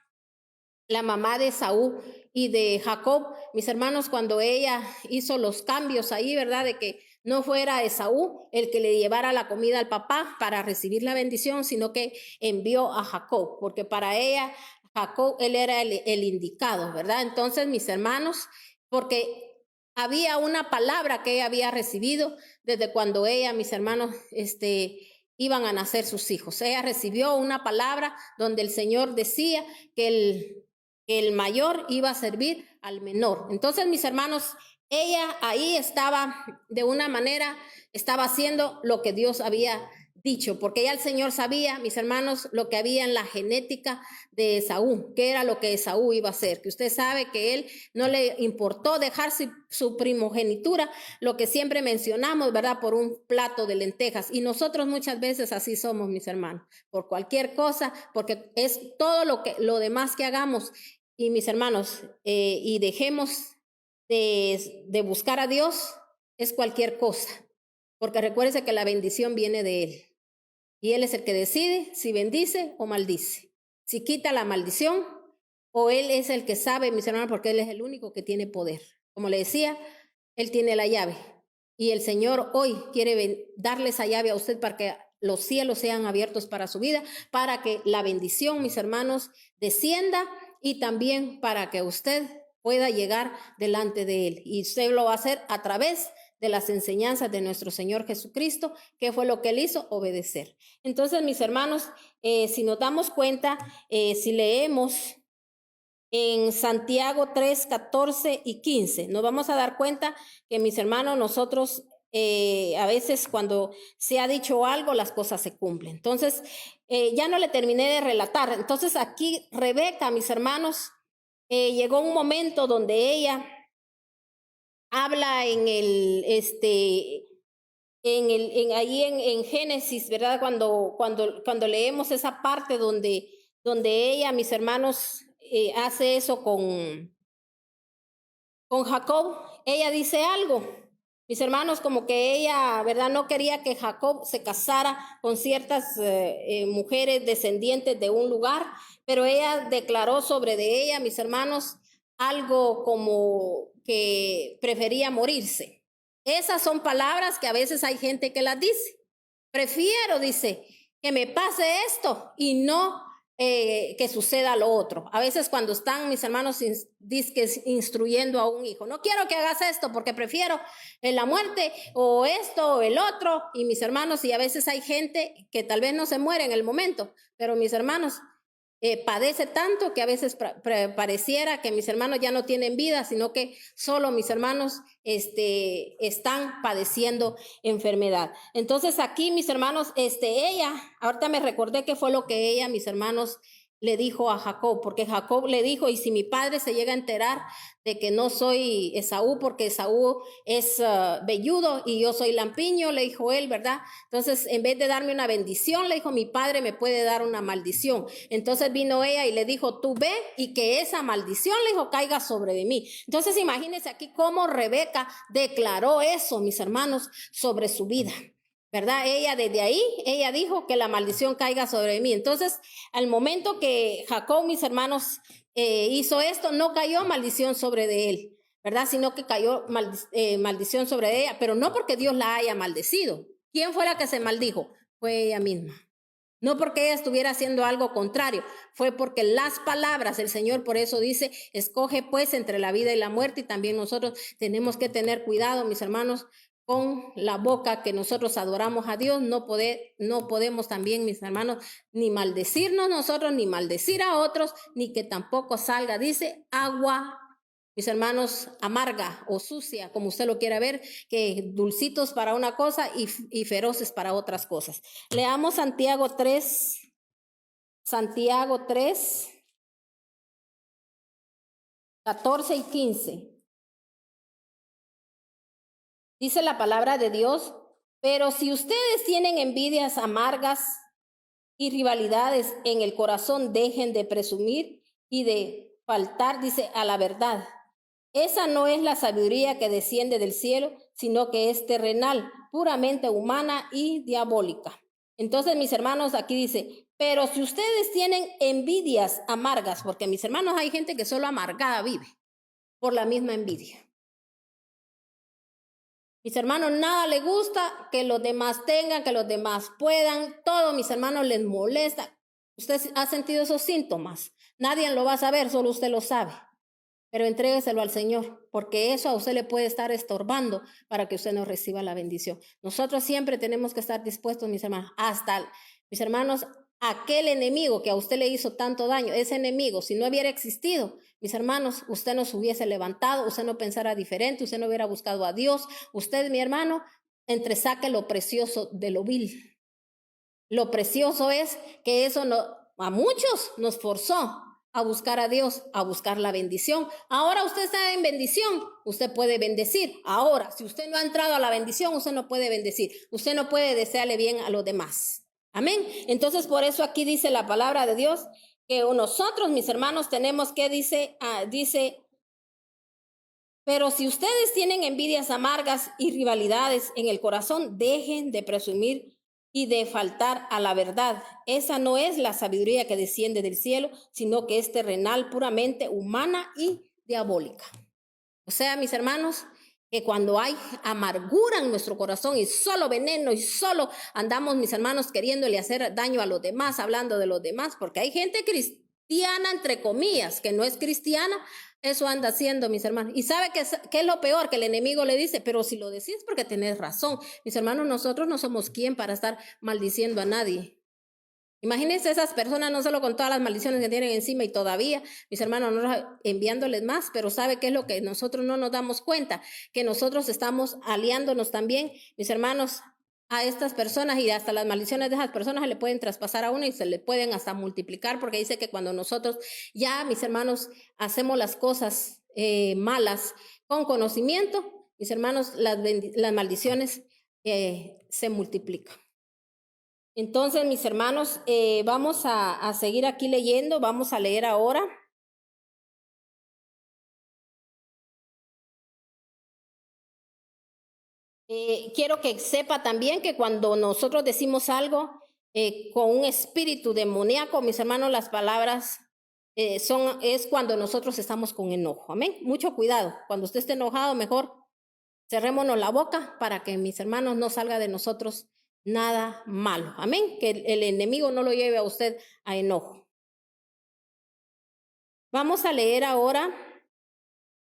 la mamá de Esaú y de Jacob, mis hermanos, cuando ella hizo los cambios ahí, ¿verdad? De que no fuera Esaú el que le llevara la comida al papá para recibir la bendición, sino que envió a Jacob, porque para ella Jacob, él era el indicado, ¿verdad? Entonces, mis hermanos, porque había una palabra que ella había recibido desde cuando ella, mis hermanos, iban a nacer sus hijos. Ella recibió una palabra donde el Señor decía que el mayor iba a servir al menor. Entonces, mis hermanos, ella ahí estaba de una manera, estaba haciendo lo que Dios había dicho, porque ya el Señor sabía, mis hermanos, lo que había en la genética de Esaú, que era lo que Esaú iba a hacer, que usted sabe que él no le importó dejar su primogenitura, lo que siempre mencionamos, ¿verdad? Por un plato de lentejas. Y nosotros muchas veces así somos, mis hermanos, por cualquier cosa, porque es todo lo demás que hagamos. Y mis hermanos, y dejemos de buscar a Dios, es cualquier cosa, porque recuérdese que la bendición viene de Él. Y Él es el que decide si bendice o maldice, si quita la maldición, o Él es el que sabe, mis hermanos, porque Él es el único que tiene poder. Como le decía, Él tiene la llave. Y el Señor hoy quiere darle esa llave a usted para que los cielos sean abiertos para su vida, para que la bendición, mis hermanos, descienda y también para que usted pueda llegar delante de Él. Y usted lo va a hacer a través de las enseñanzas de nuestro Señor Jesucristo, que fue lo que Él hizo, obedecer. Entonces, mis hermanos, si nos damos cuenta, si leemos en Santiago 3, 14 y 15, nos vamos a dar cuenta que, mis hermanos, nosotros a veces cuando se ha dicho algo, las cosas se cumplen. Entonces, ya no le terminé de relatar. Entonces, aquí Rebeca, mis hermanos, llegó un momento donde ella habla en Génesis, ¿verdad? Cuando leemos esa parte donde ella, mis hermanos, hace eso con Jacob, ella dice algo. Mis hermanos, como que ella, ¿verdad? No quería que Jacob se casara con ciertas mujeres descendientes de un lugar, pero ella declaró sobre de ella, mis hermanos, algo como que prefería morirse. Esas son palabras que a veces hay gente que las dice. Prefiero, dice, que me pase esto y no que suceda lo otro. A veces cuando están mis hermanos instruyendo a un hijo, no quiero que hagas esto porque prefiero la muerte o esto o el otro. Y mis hermanos, y a veces hay gente que tal vez no se muere en el momento, pero mis hermanos, padece tanto que a veces pareciera que mis hermanos ya no tienen vida, sino que solo mis hermanos están padeciendo enfermedad. Entonces aquí, mis hermanos, ella, ahorita me recordé que fue lo que ella, mis hermanos, le dijo a Jacob, porque Jacob le dijo, y si mi padre se llega a enterar de que no soy Esaú, porque Esaú es velludo y yo soy lampiño, le dijo él, ¿verdad? Entonces, en vez de darme una bendición, le dijo, mi padre me puede dar una maldición. Entonces vino ella y le dijo, tú ve y que esa maldición, le dijo, caiga sobre de mí. Entonces, imagínense aquí cómo Rebeca declaró eso, mis hermanos, sobre su vida, ¿verdad? Ella desde ahí, ella dijo que la maldición caiga sobre mí. Entonces, al momento que Jacob, mis hermanos, hizo esto, no cayó maldición sobre de él, ¿verdad? Sino que cayó maldición sobre ella, pero no porque Dios la haya maldecido. ¿Quién fue la que se maldijo? Fue ella misma. No porque ella estuviera haciendo algo contrario, fue porque las palabras del Señor, por eso dice, escoge pues entre la vida y la muerte, y también nosotros tenemos que tener cuidado, mis hermanos, con la boca que nosotros adoramos a Dios. No podemos también, mis hermanos, ni maldecirnos nosotros, ni maldecir a otros, ni que tampoco salga, dice, agua, mis hermanos, amarga o sucia, como usted lo quiera ver, que dulcitos para una cosa y feroces para otras cosas. Leamos Santiago 3, 14 y 15. Dice la palabra de Dios, pero si ustedes tienen envidias amargas y rivalidades en el corazón, dejen de presumir y de faltar, dice, a la verdad. Esa no es la sabiduría que desciende del cielo, sino que es terrenal, puramente humana y diabólica. Entonces, mis hermanos, aquí dice, pero si ustedes tienen envidias amargas, porque mis hermanos, hay gente que solo amargada vive por la misma envidia. Mis hermanos, nada les gusta que los demás tengan, que los demás puedan, todo, mis hermanos, les molesta. Usted ha sentido esos síntomas, nadie lo va a saber, solo usted lo sabe. Pero entrégueselo al Señor, porque eso a usted le puede estar estorbando para que usted no reciba la bendición. Nosotros siempre tenemos que estar dispuestos, mis hermanos, hasta, mis hermanos, aquel enemigo que a usted le hizo tanto daño, ese enemigo, si no hubiera existido, mis hermanos, usted no se hubiese levantado, usted no pensara diferente, usted no hubiera buscado a Dios. Usted, mi hermano, entresaque lo precioso de lo vil. Lo precioso es que eso no, a muchos nos forzó a buscar a Dios, a buscar la bendición. Ahora usted está en bendición, usted puede bendecir. Ahora, si usted no ha entrado a la bendición, usted no puede bendecir. Usted no puede desearle bien a los demás. Amén. Entonces, por eso aquí dice la palabra de Dios que nosotros, mis hermanos, tenemos que, dice, pero si ustedes tienen envidias amargas y rivalidades en el corazón, dejen de presumir y de faltar a la verdad. Esa no es la sabiduría que desciende del cielo, sino que es terrenal, puramente humana y diabólica. O sea, mis hermanos, que cuando hay amargura en nuestro corazón y solo veneno y solo andamos, mis hermanos, queriéndole hacer daño a los demás, hablando de los demás, porque hay gente cristiana, entre comillas, que no es cristiana, eso anda haciendo, mis hermanos. Y sabe qué es lo peor, que el enemigo le dice, pero si lo decís porque tenés razón. Mis hermanos, nosotros no somos quien para estar maldiciendo a nadie. Imagínense esas personas, no solo con todas las maldiciones que tienen encima y todavía, mis hermanos, no enviándoles más, pero ¿sabe qué es lo que nosotros no nos damos cuenta? Que nosotros estamos aliándonos también, mis hermanos, a estas personas, y hasta las maldiciones de esas personas se le pueden traspasar a uno y se le pueden hasta multiplicar, porque dice que cuando nosotros ya, mis hermanos, hacemos las cosas malas con conocimiento, mis hermanos, las maldiciones se multiplican. Entonces, mis hermanos, vamos a seguir aquí leyendo, vamos a leer ahora. Quiero que sepa también que cuando nosotros decimos algo con un espíritu demoníaco, mis hermanos, las palabras es cuando nosotros estamos con enojo. Amén. Mucho cuidado. Cuando usted esté enojado, mejor cerrémonos la boca para que, mis hermanos, no salga de nosotros nada malo. Amén. Que el enemigo no lo lleve a usted a enojo. Vamos a leer ahora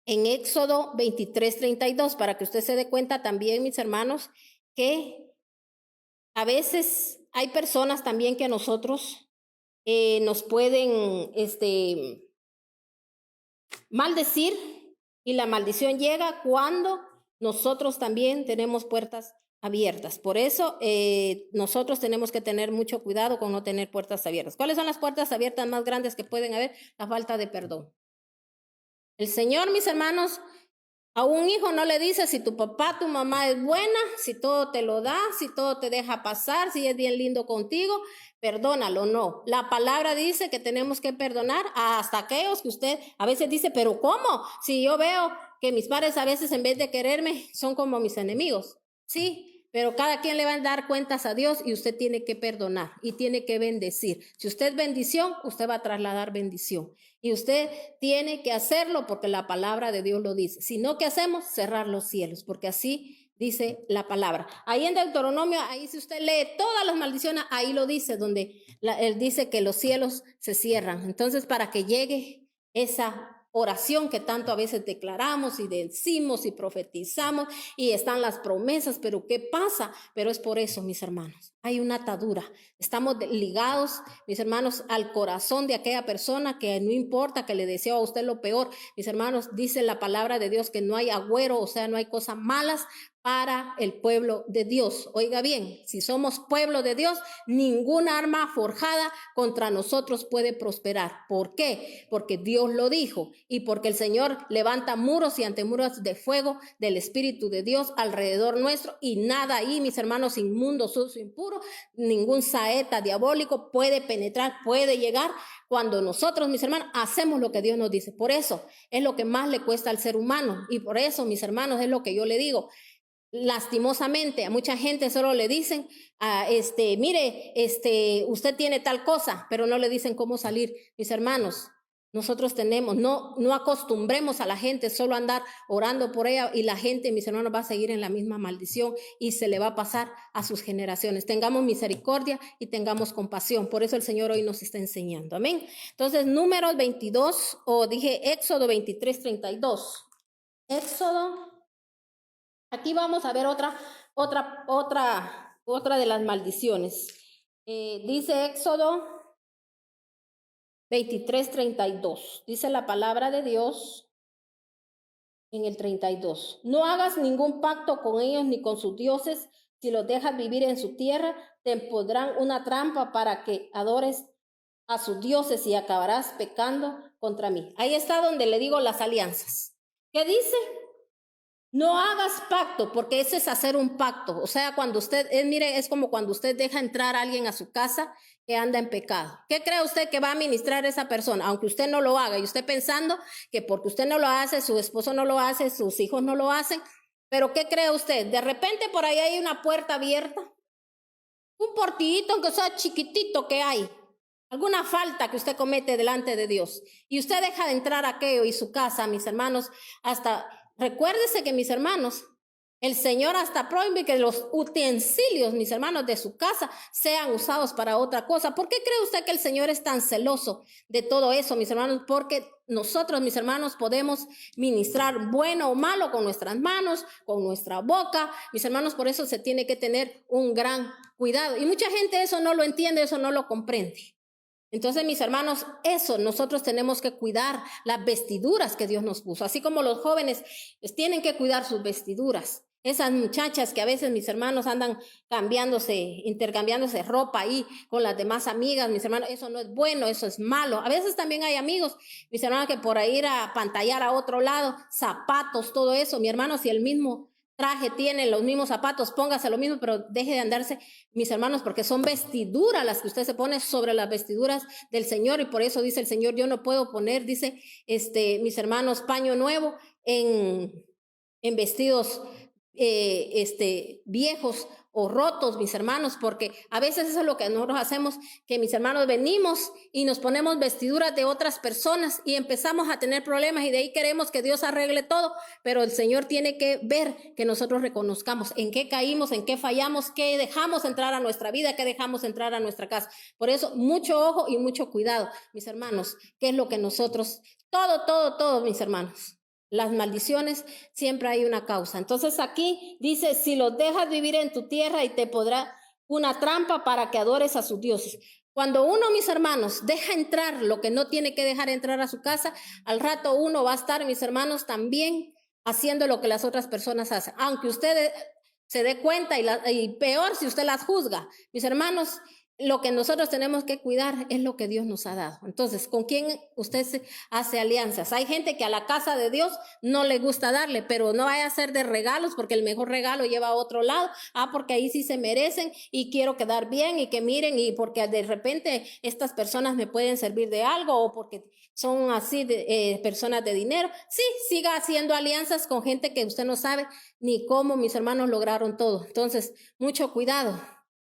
en Éxodo 23:32, para que usted se dé cuenta también, mis hermanos, que a veces hay personas también que a nosotros nos pueden maldecir, y la maldición llega cuando nosotros también tenemos puertas abiertas. Por eso nosotros tenemos que tener mucho cuidado con no tener puertas abiertas. ¿Cuáles son las puertas abiertas más grandes que pueden haber? La falta de perdón. El Señor, mis hermanos, a un hijo no le dice si tu papá, tu mamá es buena, si todo te lo da, si todo te deja pasar, si es bien lindo contigo, perdónalo. No, la palabra dice que tenemos que perdonar hasta aquellos que usted a veces dice, pero ¿cómo? Si yo veo que mis padres a veces en vez de quererme son como mis enemigos. Sí, pero cada quien le va a dar cuentas a Dios y usted tiene que perdonar y tiene que bendecir. Si usted es bendición, usted va a trasladar bendición. Y usted tiene que hacerlo porque la palabra de Dios lo dice. Si no, ¿qué hacemos? Cerrar los cielos, porque así dice la palabra. Ahí en Deuteronomio, ahí si usted lee todas las maldiciones, ahí lo dice, donde él dice que los cielos se cierran. Entonces, para que llegue esa oración que tanto a veces declaramos y decimos y profetizamos y están las promesas, pero ¿qué pasa? Pero es por eso, mis hermanos, hay una atadura. Estamos ligados, mis hermanos, al corazón de aquella persona que no importa que le deseo a usted lo peor. Mis hermanos, dice la palabra de Dios que no hay agüero, o sea, no hay cosas malas para el pueblo de Dios. Oiga bien, si somos pueblo de Dios, ninguna arma forjada contra nosotros puede prosperar. ¿Por qué? Porque Dios lo dijo y porque el Señor levanta muros y antemuros de fuego del Espíritu de Dios alrededor nuestro, y nada ahí, mis hermanos, inmundo, sucio, impuro nosotros, ningún saeta diabólico puede penetrar, puede llegar cuando nosotros, mis hermanos, hacemos lo que Dios nos dice. Por eso es lo que más le cuesta al ser humano, y por eso, mis hermanos, es lo que yo le digo. Lastimosamente a mucha gente solo le dicen, mire, usted tiene tal cosa, pero no le dicen cómo salir. Mis hermanos, nosotros tenemos, no acostumbremos a la gente solo a andar orando por ella, y la gente, mis hermanos, va a seguir en la misma maldición y se le va a pasar a sus generaciones. Tengamos misericordia y tengamos compasión. Por eso el Señor hoy nos está enseñando. Amén. Entonces, Números 22, o dije Éxodo 23, 32. Éxodo. Aquí vamos a ver otra de las maldiciones. Dice Éxodo 23, 32. Dice la palabra de Dios en el 32. No hagas ningún pacto con ellos ni con sus dioses. Si los dejas vivir en su tierra, te pondrán una trampa para que adores a sus dioses y acabarás pecando contra mí. Ahí está donde le digo las alianzas. ¿Qué dice? No hagas pacto, porque ese es hacer un pacto. O sea, cuando usted, mire, es como cuando usted deja entrar a alguien a su casa que anda en pecado. ¿Qué cree usted que va a ministrar esa persona? Aunque usted no lo haga, y usted pensando que porque usted no lo hace, su esposo no lo hace, sus hijos no lo hacen. Pero ¿qué cree usted? De repente por ahí hay una puerta abierta, un portillito, aunque sea chiquitito que hay. Alguna falta que usted comete delante de Dios. Y usted deja de entrar a aquello y su casa, mis hermanos, hasta... Recuérdese que, mis hermanos, el Señor hasta prohíbe que los utensilios, mis hermanos, de su casa sean usados para otra cosa. ¿Por qué cree usted que el Señor es tan celoso de todo eso, mis hermanos? Porque nosotros, mis hermanos, podemos ministrar bueno o malo con nuestras manos, con nuestra boca. Mis hermanos, por eso se tiene que tener un gran cuidado. Y mucha gente eso no lo entiende, eso no lo comprende. Entonces, mis hermanos, eso nosotros tenemos que cuidar las vestiduras que Dios nos puso. Así como los jóvenes tienen que cuidar sus vestiduras. Esas muchachas que a veces, mis hermanos, andan intercambiándose ropa ahí con las demás amigas, mis hermanos, eso no es bueno, eso es malo. A veces también hay amigos, mis hermanos, que por ir a pantallar a otro lado, zapatos, todo eso, mi hermano, si el mismo traje tiene los mismos zapatos, póngase lo mismo, pero deje de andarse, mis hermanos, porque son vestiduras las que usted se pone sobre las vestiduras del Señor. Y por eso dice el Señor, yo no puedo poner, dice, mis hermanos, paño nuevo en vestidos viejos o rotos, mis hermanos, porque a veces eso es lo que nosotros hacemos, que mis hermanos venimos y nos ponemos vestiduras de otras personas y empezamos a tener problemas, y de ahí queremos que Dios arregle todo, pero el Señor tiene que ver que nosotros reconozcamos en qué caímos, en qué fallamos, qué dejamos entrar a nuestra vida, qué dejamos entrar a nuestra casa. Por eso, mucho ojo y mucho cuidado, mis hermanos, qué es lo que nosotros, todo, mis hermanos. Las maldiciones, siempre hay una causa. Entonces aquí dice, si los dejas vivir en tu tierra, y te podrá una trampa para que adores a sus dioses. Cuando uno, mis hermanos, deja entrar lo que no tiene que dejar entrar a su casa, al rato uno va a estar, mis hermanos, también haciendo lo que las otras personas hacen. Aunque usted se dé cuenta, y peor si usted las juzga. Mis hermanos, lo que nosotros tenemos que cuidar es lo que Dios nos ha dado. Entonces, ¿con quién usted se hace alianzas? Hay gente que a la casa de Dios no le gusta darle, pero no vaya a ser de regalos, porque el mejor regalo lleva a otro lado. Porque ahí sí se merecen y quiero quedar bien y que miren, y porque de repente estas personas me pueden servir de algo, o porque son así personas de dinero. Sí, siga haciendo alianzas con gente que usted no sabe ni cómo, mis hermanos, lograron todo. Entonces, mucho cuidado,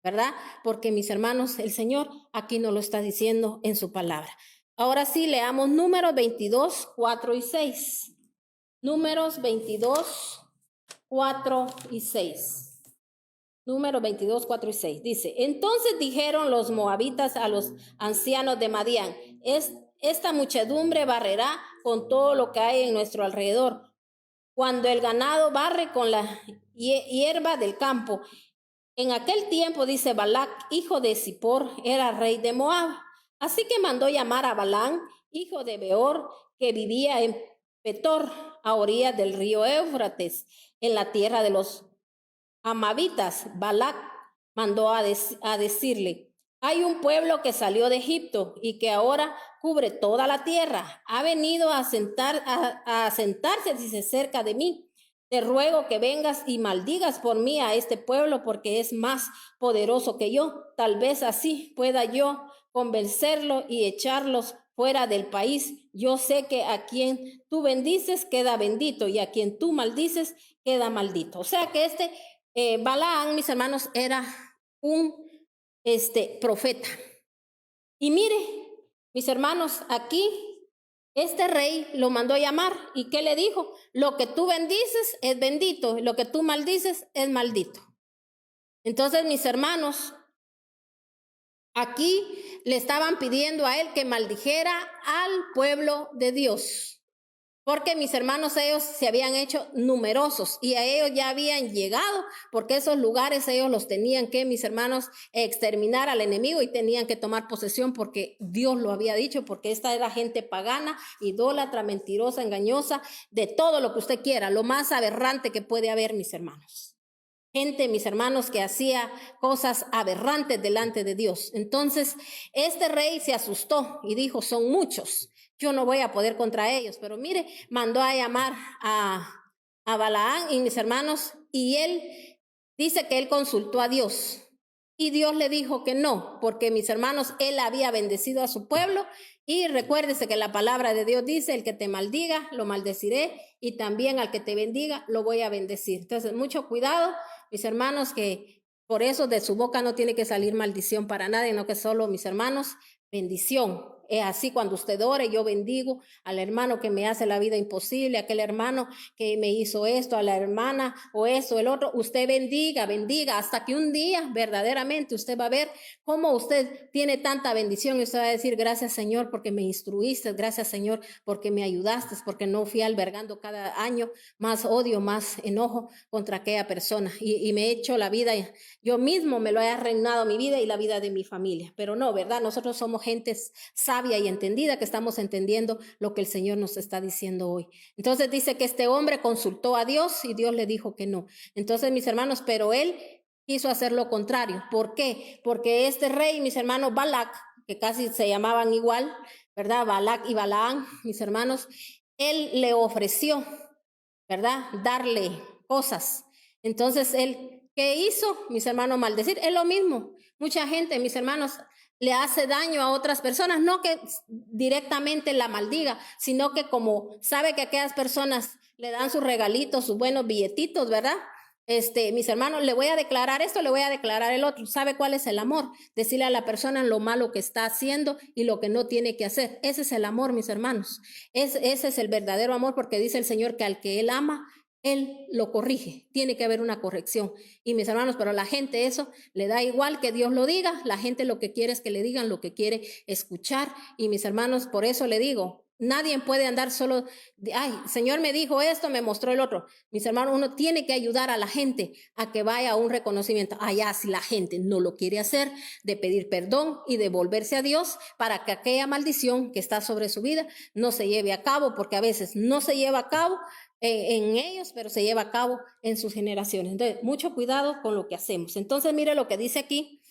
¿verdad? Porque, mis hermanos, el Señor aquí nos lo está diciendo en su palabra. Ahora sí, leamos Números 22, 4 y 6. Números 22, 4 y 6. Números 22, 4 y 6. Dice, entonces dijeron los moabitas a los ancianos de Madián, esta muchedumbre barrerá con todo lo que hay en nuestro alrededor, cuando el ganado barre con la hierba del campo. En aquel tiempo, dice, Balac, hijo de Zippor, era rey de Moab. Así que mandó llamar a Balán, hijo de Beor, que vivía en Petor, a orillas del río Éufrates, en la tierra de los amabitas. Balac mandó a decirle, hay un pueblo que salió de Egipto y que ahora cubre toda la tierra. Ha venido a sentarse, dice, cerca de mí. te ruego que vengas y maldigas por mí a este pueblo, porque es más poderoso que yo. Tal vez así pueda yo convencerlo y echarlos fuera del país. Yo sé que a quien tú bendices queda bendito, y a quien tú maldices queda maldito. O sea que Balaam, mis hermanos, era un profeta. Y mire, mis hermanos, aquí este rey lo mandó a llamar, ¿y qué le dijo? Lo que tú bendices es bendito, y lo que tú maldices es maldito. Entonces, mis hermanos, aquí le estaban pidiendo a él que maldijera al pueblo de Dios. Porque mis hermanos, ellos se habían hecho numerosos y a ellos ya habían llegado, porque esos lugares ellos los tenían que, mis hermanos, exterminar al enemigo, y tenían que tomar posesión porque Dios lo había dicho, porque esta era gente pagana, idólatra, mentirosa, engañosa, de todo lo que usted quiera, lo más aberrante que puede haber, mis hermanos. Gente, mis hermanos, que hacía cosas aberrantes delante de Dios. Entonces, este rey se asustó y dijo, son muchos, yo no voy a poder contra ellos. Pero mire, mandó a llamar a Balaam y mis hermanos, y él dice que él consultó a Dios. Y Dios le dijo que no, porque mis hermanos, él había bendecido a su pueblo. Y recuérdese que la palabra de Dios dice, el que te maldiga, lo maldeciré, y también al que te bendiga, lo voy a bendecir. Entonces, mucho cuidado, mis hermanos, que por eso de su boca no tiene que salir maldición para nadie, no que solo, mis hermanos, bendición. Es así, cuando usted ore, yo bendigo al hermano que me hace la vida imposible, a aquel hermano que me hizo esto, a la hermana o eso, el otro. Usted bendiga, bendiga, hasta que un día verdaderamente usted va a ver cómo usted tiene tanta bendición, y usted va a decir, gracias Señor porque me instruiste, gracias Señor porque me ayudaste, porque no fui albergando cada año más odio, más enojo contra aquella persona, y me he hecho la vida, yo mismo me lo he arruinado mi vida y la vida de mi familia. Pero no, ¿verdad? Nosotros somos gente sabia y entendida, que estamos entendiendo lo que el Señor nos está diciendo hoy. Entonces dice que este hombre consultó a Dios y Dios le dijo que no. Entonces, mis hermanos, pero él quiso hacer lo contrario. ¿Por qué? Porque este rey, mis hermanos, Balac, que casi se llamaban igual, ¿verdad? Balac y Balaam, mis hermanos, él le ofreció, ¿verdad? Darle cosas. Entonces él, ¿qué hizo? Mis hermanos, maldecir. Es lo mismo. Mucha gente, mis hermanos, le hace daño a otras personas, no que directamente la maldiga, sino que como sabe que aquellas personas le dan sus regalitos, sus buenos billetitos, ¿verdad? Mis hermanos, le voy a declarar esto, le voy a declarar el otro. ¿Sabe cuál es el amor? Decirle a la persona lo malo que está haciendo y lo que no tiene que hacer. Ese es el amor, mis hermanos. Ese es el verdadero amor, porque dice el Señor que al que Él ama, Él lo corrige. Tiene que haber una corrección. Y mis hermanos, pero la gente eso le da igual que Dios lo diga. La gente lo que quiere es que le digan lo que quiere escuchar. Y mis hermanos, por eso le digo, nadie puede andar solo de, ay, Señor me dijo esto, me mostró el otro. Mis hermanos, uno tiene que ayudar a la gente a que vaya a un reconocimiento. Allá, si la gente no lo quiere hacer, de pedir perdón y de volverse a Dios para que aquella maldición que está sobre su vida no se lleve a cabo, porque a veces no se lleva a cabo en ellos, pero se lleva a cabo en sus generaciones. Entonces, mucho cuidado con lo que hacemos. Entonces, mire lo que dice aquí,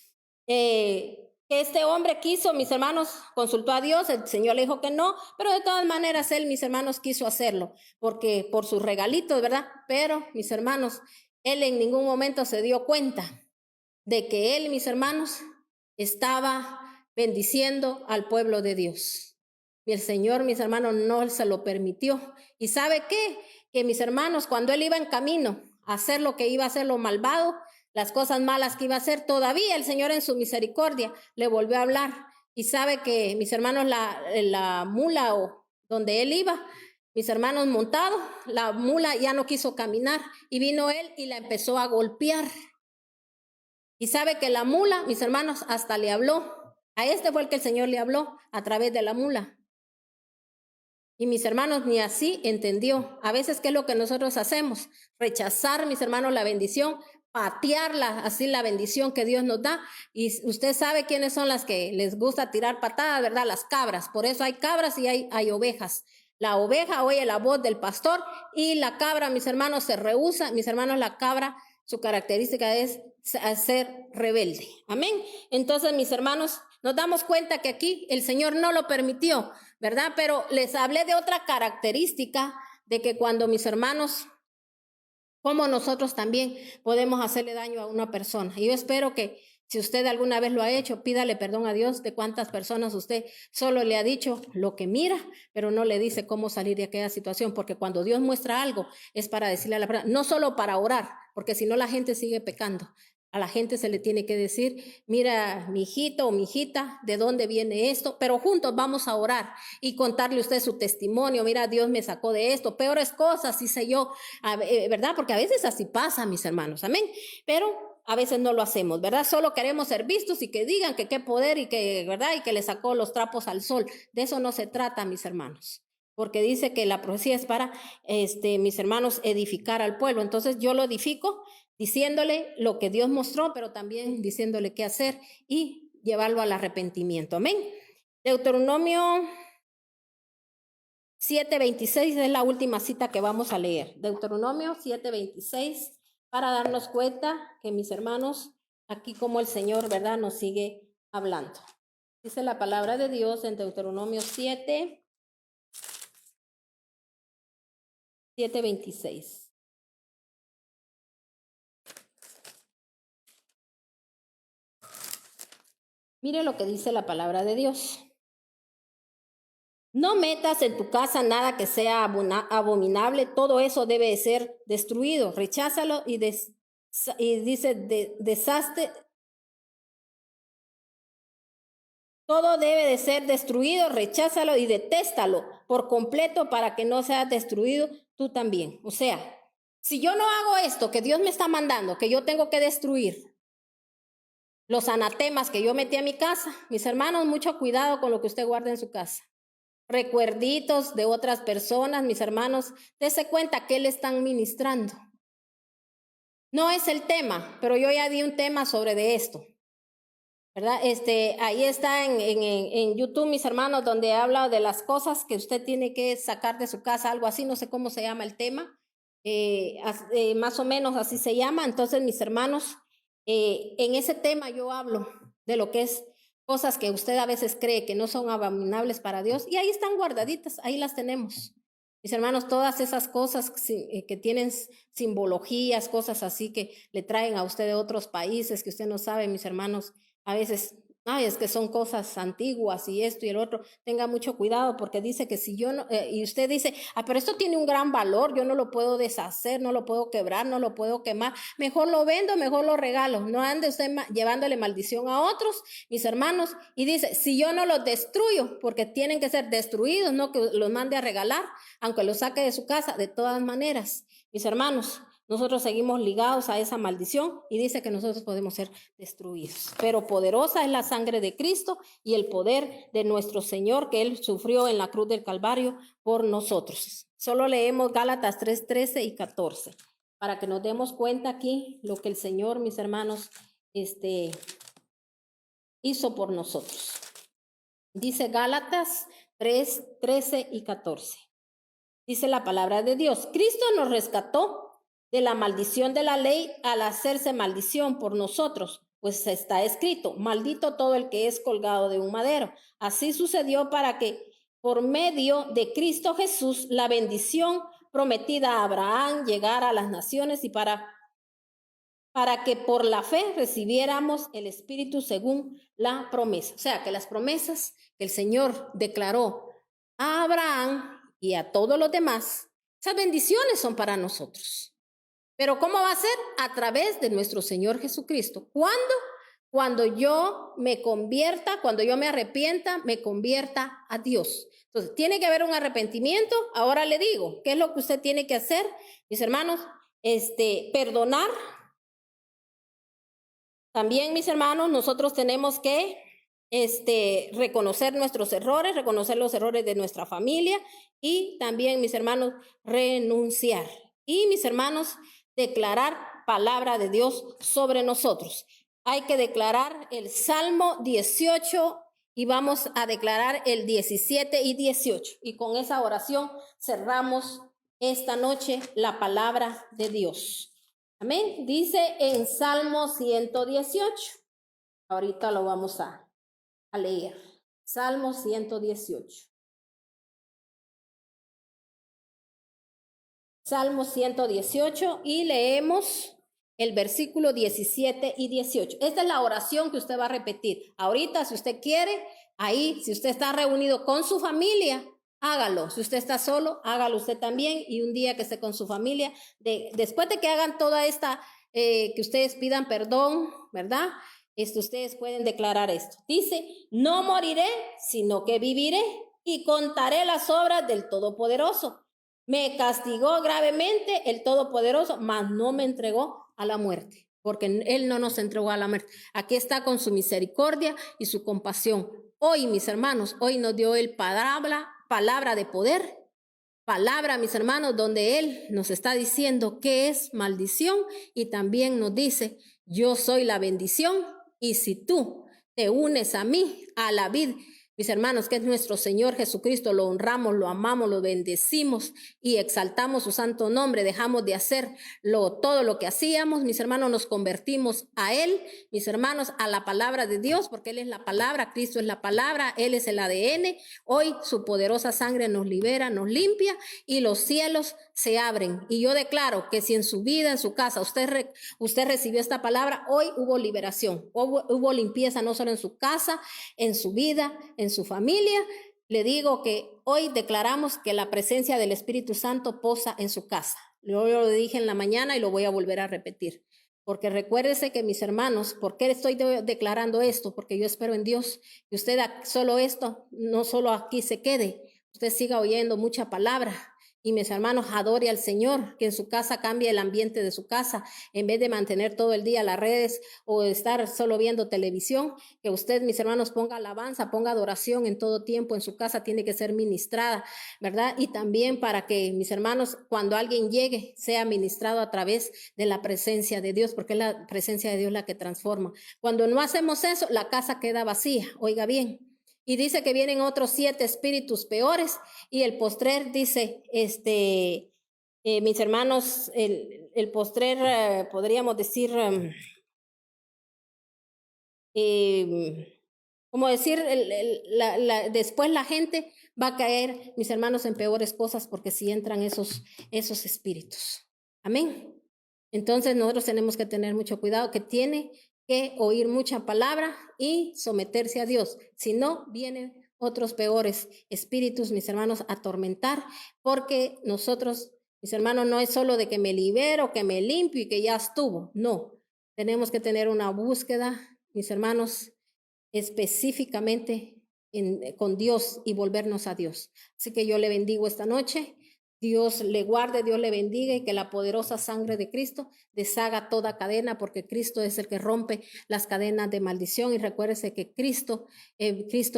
que este hombre quiso, mis hermanos, consultó a Dios, el Señor le dijo que no, pero de todas maneras él, mis hermanos, quiso hacerlo, porque por sus regalitos, ¿verdad? Pero, mis hermanos, él en ningún momento se dio cuenta de que él, mis hermanos, estaba bendiciendo al pueblo de Dios. Y el Señor, mis hermanos, no se lo permitió. ¿Y sabe qué? Que mis hermanos, cuando él iba en camino a hacer lo que iba a hacer, lo malvado, las cosas malas que iba a hacer, todavía el Señor en su misericordia le volvió a hablar. Y sabe que, mis hermanos, la mula o donde él iba, mis hermanos montados, la mula ya no quiso caminar, y vino él y la empezó a golpear. Y sabe que la mula, mis hermanos, hasta le habló. A este fue el que el Señor le habló a través de la mula. Y mis hermanos, ni así entendió. A veces, ¿qué es lo que nosotros hacemos? Rechazar, mis hermanos, la bendición, patearla, así la bendición que Dios nos da. Y usted sabe quiénes son las que les gusta tirar patadas, ¿verdad? Las cabras. Por eso hay cabras y hay ovejas. La oveja oye la voz del pastor y la cabra, mis hermanos, se rehúsa. Mis hermanos, la cabra, su característica es ser rebelde. Amén. Entonces, mis hermanos, nos damos cuenta que aquí el Señor no lo permitió, ¿verdad? Pero les hablé de otra característica, de que cuando mis hermanos cómo nosotros también podemos hacerle daño a una persona. Y yo espero que si usted alguna vez lo ha hecho, pídale perdón a Dios de cuántas personas usted solo le ha dicho lo que mira, pero no le dice cómo salir de aquella situación, porque cuando Dios muestra algo es para decirle a la persona, no solo para orar, porque si no la gente sigue pecando. A la gente se le tiene que decir, mira, mi hijito o mi hijita, ¿de dónde viene esto? Pero juntos vamos a orar y contarle a usted su testimonio. Mira, Dios me sacó de esto, peores cosas, hice yo, ¿verdad? Porque a veces así pasa, mis hermanos, amén. Pero a veces no lo hacemos, ¿verdad? Solo queremos ser vistos y que digan que qué poder y que, ¿verdad? Y que le sacó los trapos al sol. De eso no se trata, mis hermanos. Porque dice que la profecía es para, mis hermanos, edificar al pueblo. Entonces yo lo edifico diciéndole lo que Dios mostró, pero también diciéndole qué hacer y llevarlo al arrepentimiento. Amén. Deuteronomio 7:26 es la última cita que vamos a leer. Deuteronomio 7:26, para darnos cuenta que, mis hermanos, aquí como el Señor, ¿verdad?, nos sigue hablando. Dice la palabra de Dios en Deuteronomio 7:26. Mire lo que dice la palabra de Dios. No metas en tu casa nada que sea abominable, todo eso debe de ser destruido. Recházalo y dice, desastre. Todo debe de ser destruido, recházalo y detéstalo por completo para que no seas destruido tú también. O sea, si yo no hago esto que Dios me está mandando, que yo tengo que destruir, los anatemas que yo metí a mi casa, mis hermanos, mucho cuidado con lo que usted guarda en su casa. Recuerditos de otras personas, mis hermanos, dése cuenta que le están ministrando. No es el tema, pero yo ya di un tema sobre de esto, ¿verdad? Ahí está en YouTube, mis hermanos, donde habla de las cosas que usted tiene que sacar de su casa, algo así, no sé cómo se llama el tema, más o menos así se llama. Entonces, mis hermanos, en ese tema yo hablo de lo que es cosas que usted a veces cree que no son abominables para Dios, y ahí están guardaditas, ahí las tenemos. Mis hermanos, todas esas cosas que tienen simbologías, cosas así que le traen a usted de otros países que usted no sabe, mis hermanos, a veces, ay, es que son cosas antiguas y esto y el otro. Tenga mucho cuidado, porque dice que si yo no, y usted dice, pero esto tiene un gran valor, yo no lo puedo deshacer, no lo puedo quebrar, no lo puedo quemar, mejor lo vendo, mejor lo regalo. No ande usted llevándole maldición a otros, mis hermanos. Y dice, si yo no los destruyo, porque tienen que ser destruidos, no que los mande a regalar, aunque los saque de su casa, de todas maneras, mis hermanos, nosotros seguimos ligados a esa maldición, y dice que nosotros podemos ser destruidos. Pero poderosa es la sangre de Cristo y el poder de nuestro Señor, que Él sufrió en la cruz del Calvario por nosotros. Solo leemos Gálatas 3:13 y 14, para que nos demos cuenta aquí lo que el Señor, mis hermanos, hizo por nosotros. Dice Gálatas 3:13 y 14. Dice la palabra de Dios, Cristo nos rescató de la maldición de la ley al hacerse maldición por nosotros, pues está escrito, maldito todo el que es colgado de un madero. Así sucedió para que por medio de Cristo Jesús la bendición prometida a Abraham llegara a las naciones, y para que por la fe recibiéramos el Espíritu según la promesa. O sea, que las promesas que el Señor declaró a Abraham y a todos los demás, esas bendiciones son para nosotros. Pero ¿cómo va a ser? A través de nuestro Señor Jesucristo. ¿Cuándo? Cuando yo me convierta, cuando yo me arrepienta, me convierta a Dios. Entonces, tiene que haber un arrepentimiento. Ahora le digo, ¿qué es lo que usted tiene que hacer, mis hermanos? Perdonar. También, mis hermanos, nosotros tenemos que reconocer nuestros errores, reconocer los errores de nuestra familia, y también, mis hermanos, renunciar. Y, mis hermanos, declarar palabra de Dios sobre nosotros. Hay que declarar el Salmo 18 y vamos a declarar el 17 y 18. Y con esa oración cerramos esta noche la palabra de Dios. Amén. Dice en Salmo 118. Ahorita lo vamos a leer. Salmo 118. Salmo 118 y leemos el versículo 17 y 18. Esta es la oración que usted va a repetir. Ahorita, si usted quiere, ahí, si usted está reunido con su familia, hágalo. Si usted está solo, hágalo usted también. Y un día que esté con su familia, después de que hagan toda esta, que ustedes pidan perdón, ¿verdad? Ustedes pueden declarar esto. Dice, no moriré, sino que viviré y contaré las obras del Todopoderoso. Me castigó gravemente el Todopoderoso, mas no me entregó a la muerte, porque Él no nos entregó a la muerte. Aquí está con su misericordia y su compasión. Hoy, mis hermanos, hoy nos dio Él palabra de poder, palabra, mis hermanos, donde Él nos está diciendo qué es maldición y también nos dice, yo soy la bendición y si tú te unes a mí, a la vid, mis hermanos, que es nuestro Señor Jesucristo, lo honramos, lo amamos, lo bendecimos y exaltamos su santo nombre. Dejamos de hacer todo lo que hacíamos, mis hermanos, nos convertimos a Él, mis hermanos, a la palabra de Dios, porque Él es la palabra, Cristo es la palabra, Él es el ADN. Hoy su poderosa sangre nos libera, nos limpia y los cielos se abren. Y yo declaro que si en su vida, en su casa, usted recibió esta palabra, hoy hubo liberación, hubo limpieza, no solo en su casa, en su vida, en su familia. Le digo que hoy declaramos que la presencia del Espíritu Santo posa en su casa. Yo lo dije en la mañana y lo voy a volver a repetir. Porque recuérdese que mis hermanos, ¿por qué estoy declarando esto? Porque yo espero en Dios que usted solo esto, no solo aquí se quede, usted siga oyendo mucha palabra. Y mis hermanos, adore al Señor, que en su casa cambie el ambiente de su casa, en vez de mantener todo el día las redes o estar solo viendo televisión, que usted, mis hermanos, ponga alabanza, ponga adoración en todo tiempo, en su casa tiene que ser ministrada, ¿verdad? Y también para que, mis hermanos, cuando alguien llegue, sea ministrado a través de la presencia de Dios, porque es la presencia de Dios la que transforma. Cuando no hacemos eso, la casa queda vacía, oiga bien. Y dice que vienen otros 7 espíritus peores y el postrer dice, mis hermanos, el postrer, podríamos decir, como decir, después la gente va a caer, mis hermanos, en peores cosas porque si entran esos espíritus. Amén. Entonces nosotros tenemos que tener mucho cuidado, que tiene que oír mucha palabra y someterse a Dios. Si no, vienen otros peores espíritus, mis hermanos, a atormentar, porque nosotros, mis hermanos, no es solo de que me libero, que me limpio y que ya estuvo. No, tenemos que tener una búsqueda, mis hermanos, específicamente con Dios y volvernos a Dios. Así que yo le bendigo esta noche. Dios le guarde, Dios le bendiga y que la poderosa sangre de Cristo deshaga toda cadena, porque Cristo es el que rompe las cadenas de maldición. Y recuérdese que Cristo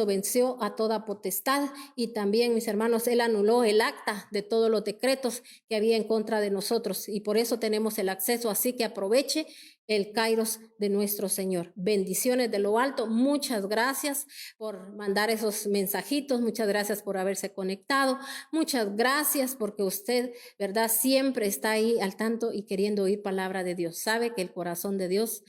venció a toda potestad y también, mis hermanos, Él anuló el acta de todos los decretos que había en contra de nosotros y por eso tenemos el acceso. Así que aproveche el kairos de nuestro Señor. Bendiciones de lo alto. Muchas gracias por mandar esos mensajitos. Muchas gracias por haberse conectado. Muchas gracias porque usted, ¿verdad? Siempre está ahí al tanto y queriendo oír palabra de Dios. Sabe que el corazón de Dios,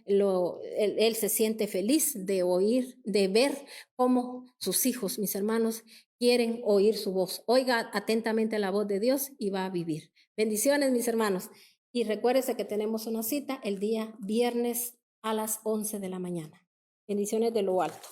él se siente feliz de oír, de ver cómo sus hijos, mis hermanos, quieren oír su voz. Oiga atentamente la voz de Dios y va a vivir. Bendiciones, mis hermanos. Y recuérdese que tenemos una cita el día viernes a las 11 de la mañana. Bendiciones de lo alto.